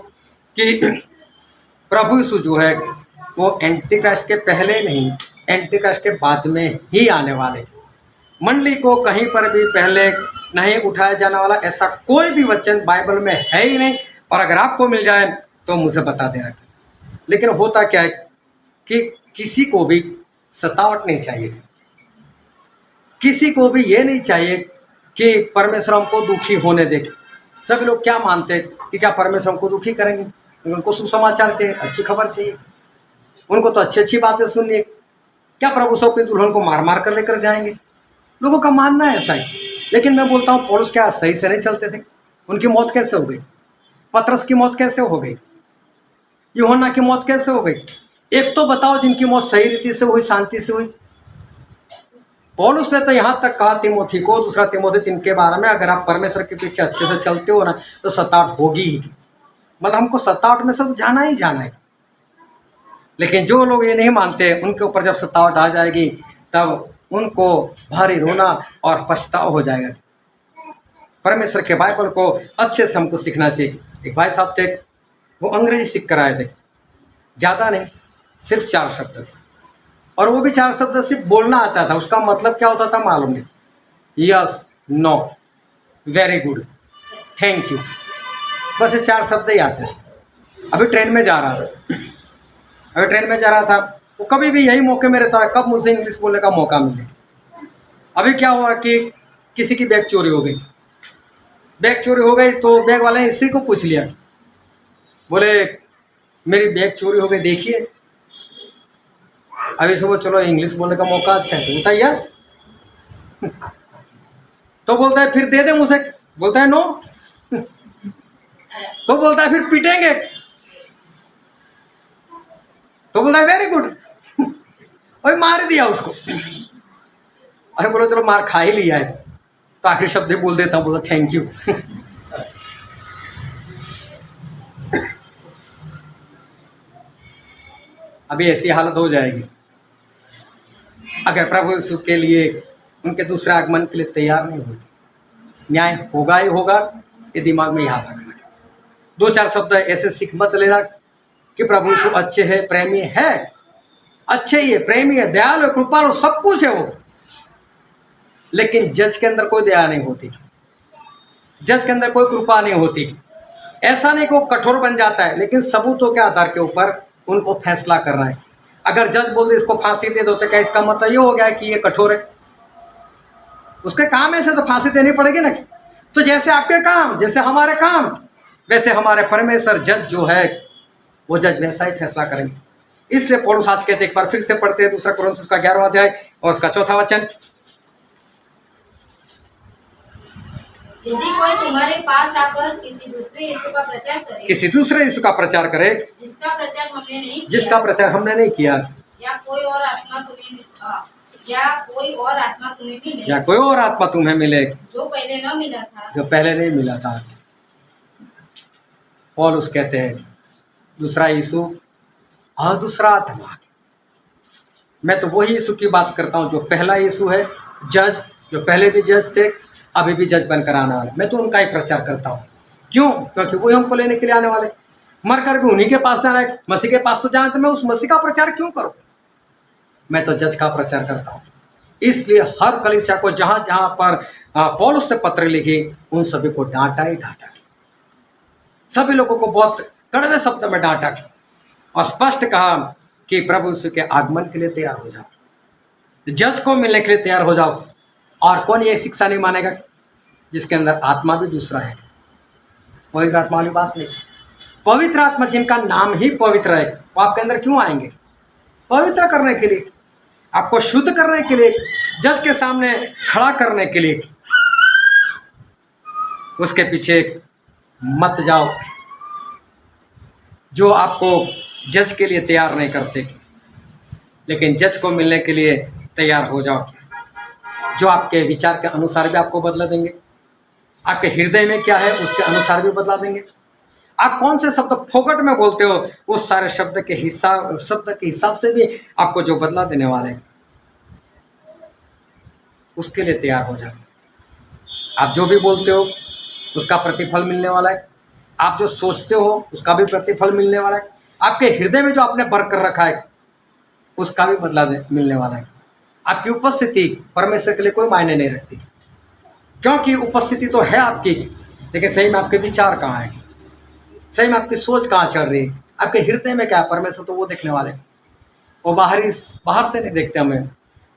कि प्रभु यीशु जो है वो एंटी क्राइस्ट के पहले नहीं, एंटी क्राइस्ट के बाद में ही आने वाले। मंडली को कहीं पर भी पहले नहीं उठाया जाने वाला, ऐसा कोई भी वचन बाइबल में है ही नहीं। और अगर आपको मिल जाए तो मुझे बता देना। लेकिन होता क्या है कि किसी को भी सतावट नहीं चाहिए, किसी को भी ये नहीं चाहिए कि परमेश्वर हमको दुखी होने दे। सभी लोग क्या मानते हैं कि क्या परमेश्वर हमको दुखी करेंगे? उनको सुसमाचार चाहिए, अच्छी खबर चाहिए, उनको तो अच्छी अच्छी बातें सुननी है। क्या प्रभु सब अपनी दुल्हन को मार मार कर लेकर जाएंगे? लोगों का मानना है ऐसा ही। लेकिन मैं बोलता हूँ, पौलुस क्या सही से नहीं चलते थे? उनकी मौत कैसे हो गई? पतरस की मौत कैसे हो गई? यूहन्ना की मौत कैसे हो गई? एक तो बताओ जिनकी मौत सही रीति से हुई, शांति से हुई। पौलुस ने तो यहाँ तक कहा तिमोथी को, दूसरा तिमोथी इनके बारे में, अगर आप परमेश्वर के पीछे अच्छे से चलते हो ना तो सतावट होगी ही। मतलब हमको सतावट में से तो जाना ही जाना है। लेकिन जो लोग ये नहीं मानते, उनके ऊपर जब सतावट आ जाएगी तब उनको भारी रोना और पछतावा हो जाएगा। परमेश्वर के बाइबल को अच्छे से हमको सीखना चाहिए। एक भाई साहब थे, वो अंग्रेजी सीख कर आए थे, ज़्यादा नहीं, सिर्फ 4 शब्द, और वो भी 4 शब्द सिर्फ बोलना आता था। उसका मतलब क्या होता था मालूम नहीं। Yes, no, very good, thank you, बस ये 4 शब्द ही आते थे। अभी ट्रेन में जा रहा था, वो कभी भी यही मौके में रहता है, कब मुझे इंग्लिश बोलने का मौका मिले। अभी क्या हुआ कि किसी की बैग चोरी हो गई, बैग चोरी हो गई तो बैग वाले ने इसी को पूछ लिया, बोले मेरी बैग चोरी हो गई देखिए। अभी सुबह चलो इंग्लिश बोलने का मौका अच्छा है तो बोलता है यस, तो बोलता है फिर दे दे मुझे, बोलता है नो, तो बोलता है फिर पीटेंगे, तो बोलता है वेरी गुड, और मार दिया उसको। अरे बोलो चलो मार खा ही लिया है तो आखिरी शब्द ही बोल देता हूँ, बोला थैंक यू। अभी ऐसी हालत हो जाएगी अगर प्रभु यीशु के लिए उनके दूसरे आगमन के लिए तैयार नहीं होगी। न्याय होगा ही होगा, ये दिमाग में याद रखना। दो चार शब्द ऐसे सीख मत लेना कि प्रभु यीशु अच्छे है, प्रेमी है, अच्छे ही है, प्रेमी है, दयालु है, कृपालु, सब कुछ है वो, लेकिन जज के अंदर कोई दया नहीं होती, जज के अंदर कोई कृपा नहीं होती। ऐसा नहीं कि वो कठोर बन जाता है, लेकिन सबूतों के आधार के ऊपर उनको फैसला करना है। अगर जज बोल दे इसको फांसी दे दो तो क्या इसका मतलब ये हो गया कि ये कठोर है? उसके काम ऐसे तो फांसी देनी पड़ेगी ना। तो जैसे आपके काम, जैसे हमारे काम, वैसे हमारे परमेश्वर जज जो है वो जज वैसा ही फैसला करेंगे। इसलिए पौलुस आज कहते, एक बार फिर से पढ़ते हैं 2 कोरिन्थियों का 11वां अध्याय और उसका 4था वचन। यदि कोई तुम्हारे पास आकर किसी दूसरे यीशु का प्रचार करे, किसी दूसरे यीशु का प्रचार करे जिसका प्रचार हमने नहीं किया, जिसका प्रचार हमने नहीं किया, या कोई और आत्मा तुम्हें मिले, या कोई और आत्मा तुम्हें मिले जो पहले न मिला था, जो पहले नहीं मिला था। पौलुस कहते हैं दूसरा यीशु और दूसरा आत्मा। मैं तो वही यीशु की बात करता हूँ जो पहला यीशु है, जज, जो पहले भी जज थे, अभी भी जज बनकर आने वाले। मैं तो उनका ही प्रचार करता हूँ। क्यों? क्योंकि वही हमको लेने के लिए आने वाले। मरकर भी उन्हीं के पास जाना है, मसीह के पास तो जाना है, तो मैं उस मसीह का प्रचार क्यों करूँ? मैं तो जज का प्रचार करता हूँ। इसलिए हर कलीसिया को जहाँ जहाँ पर पौलुस से पत्र लिखे, उन सभी को डांटा ही डांटा, सभी लोगों को बहुत कड़वे शब्द में डांटा और स्पष्ट कहा कि प्रभु यीशु के आगमन के लिए तैयार हो जाओ, जज को मिलने के लिए तैयार हो जाओ। और कौन ये शिक्षा नहीं मानेगा? जिसके अंदर आत्मा भी दूसरा है। पवित्र आत्मा वाली बात नहीं। पवित्र आत्मा जिनका नाम ही पवित्र है, वो आपके अंदर क्यों आएंगे? पवित्र करने के लिए, आपको शुद्ध करने के लिए, जज के सामने खड़ा करने के लिए। उसके पीछे मत जाओ जो आपको जज के लिए तैयार नहीं करते, लेकिन जज को मिलने के लिए तैयार हो जाओ, जो आपके विचार के अनुसार भी आपको बदला देंगे, आपके हृदय में क्या है उसके अनुसार भी बदला देंगे। आप कौन से शब्द फोकट में बोलते हो, उस सारे शब्द के हिसाब से भी आपको जो बदला देने वाले हैं, उसके लिए तैयार हो जाओ। आप जो भी बोलते हो उसका प्रतिफल मिलने वाला है, आप जो सोचते हो उसका भी प्रतिफल मिलने वाला है, आपके हृदय में जो आपने भर कर रखा है उसका भी बदला मिलने वाला है। आपकी उपस्थिति परमेश्वर के लिए कोई मायने नहीं रखती, क्योंकि उपस्थिति तो है आपकी, लेकिन सही में आपके विचार कहाँ है, सही में आपकी सोच कहाँ चल रही है, आपके हृदय में क्या है। परमेश्वर तो वो देखने वाले, वो बाहर से नहीं देखते हमें,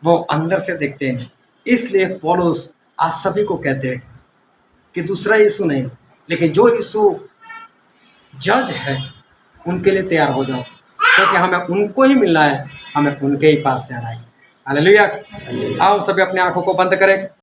वो अंदर से देखते हैं। इसलिए पौलुस आज सभी को कहते हैं कि दूसरा यीशु नहीं, लेकिन जो यीशु जज है उनके लिए तैयार हो जाओ, क्योंकि हमें उनको ही मिलना है, हमें उनके ही पास जाना है। हालेलुया। आओ सभी अपनी आंखों को बंद करें।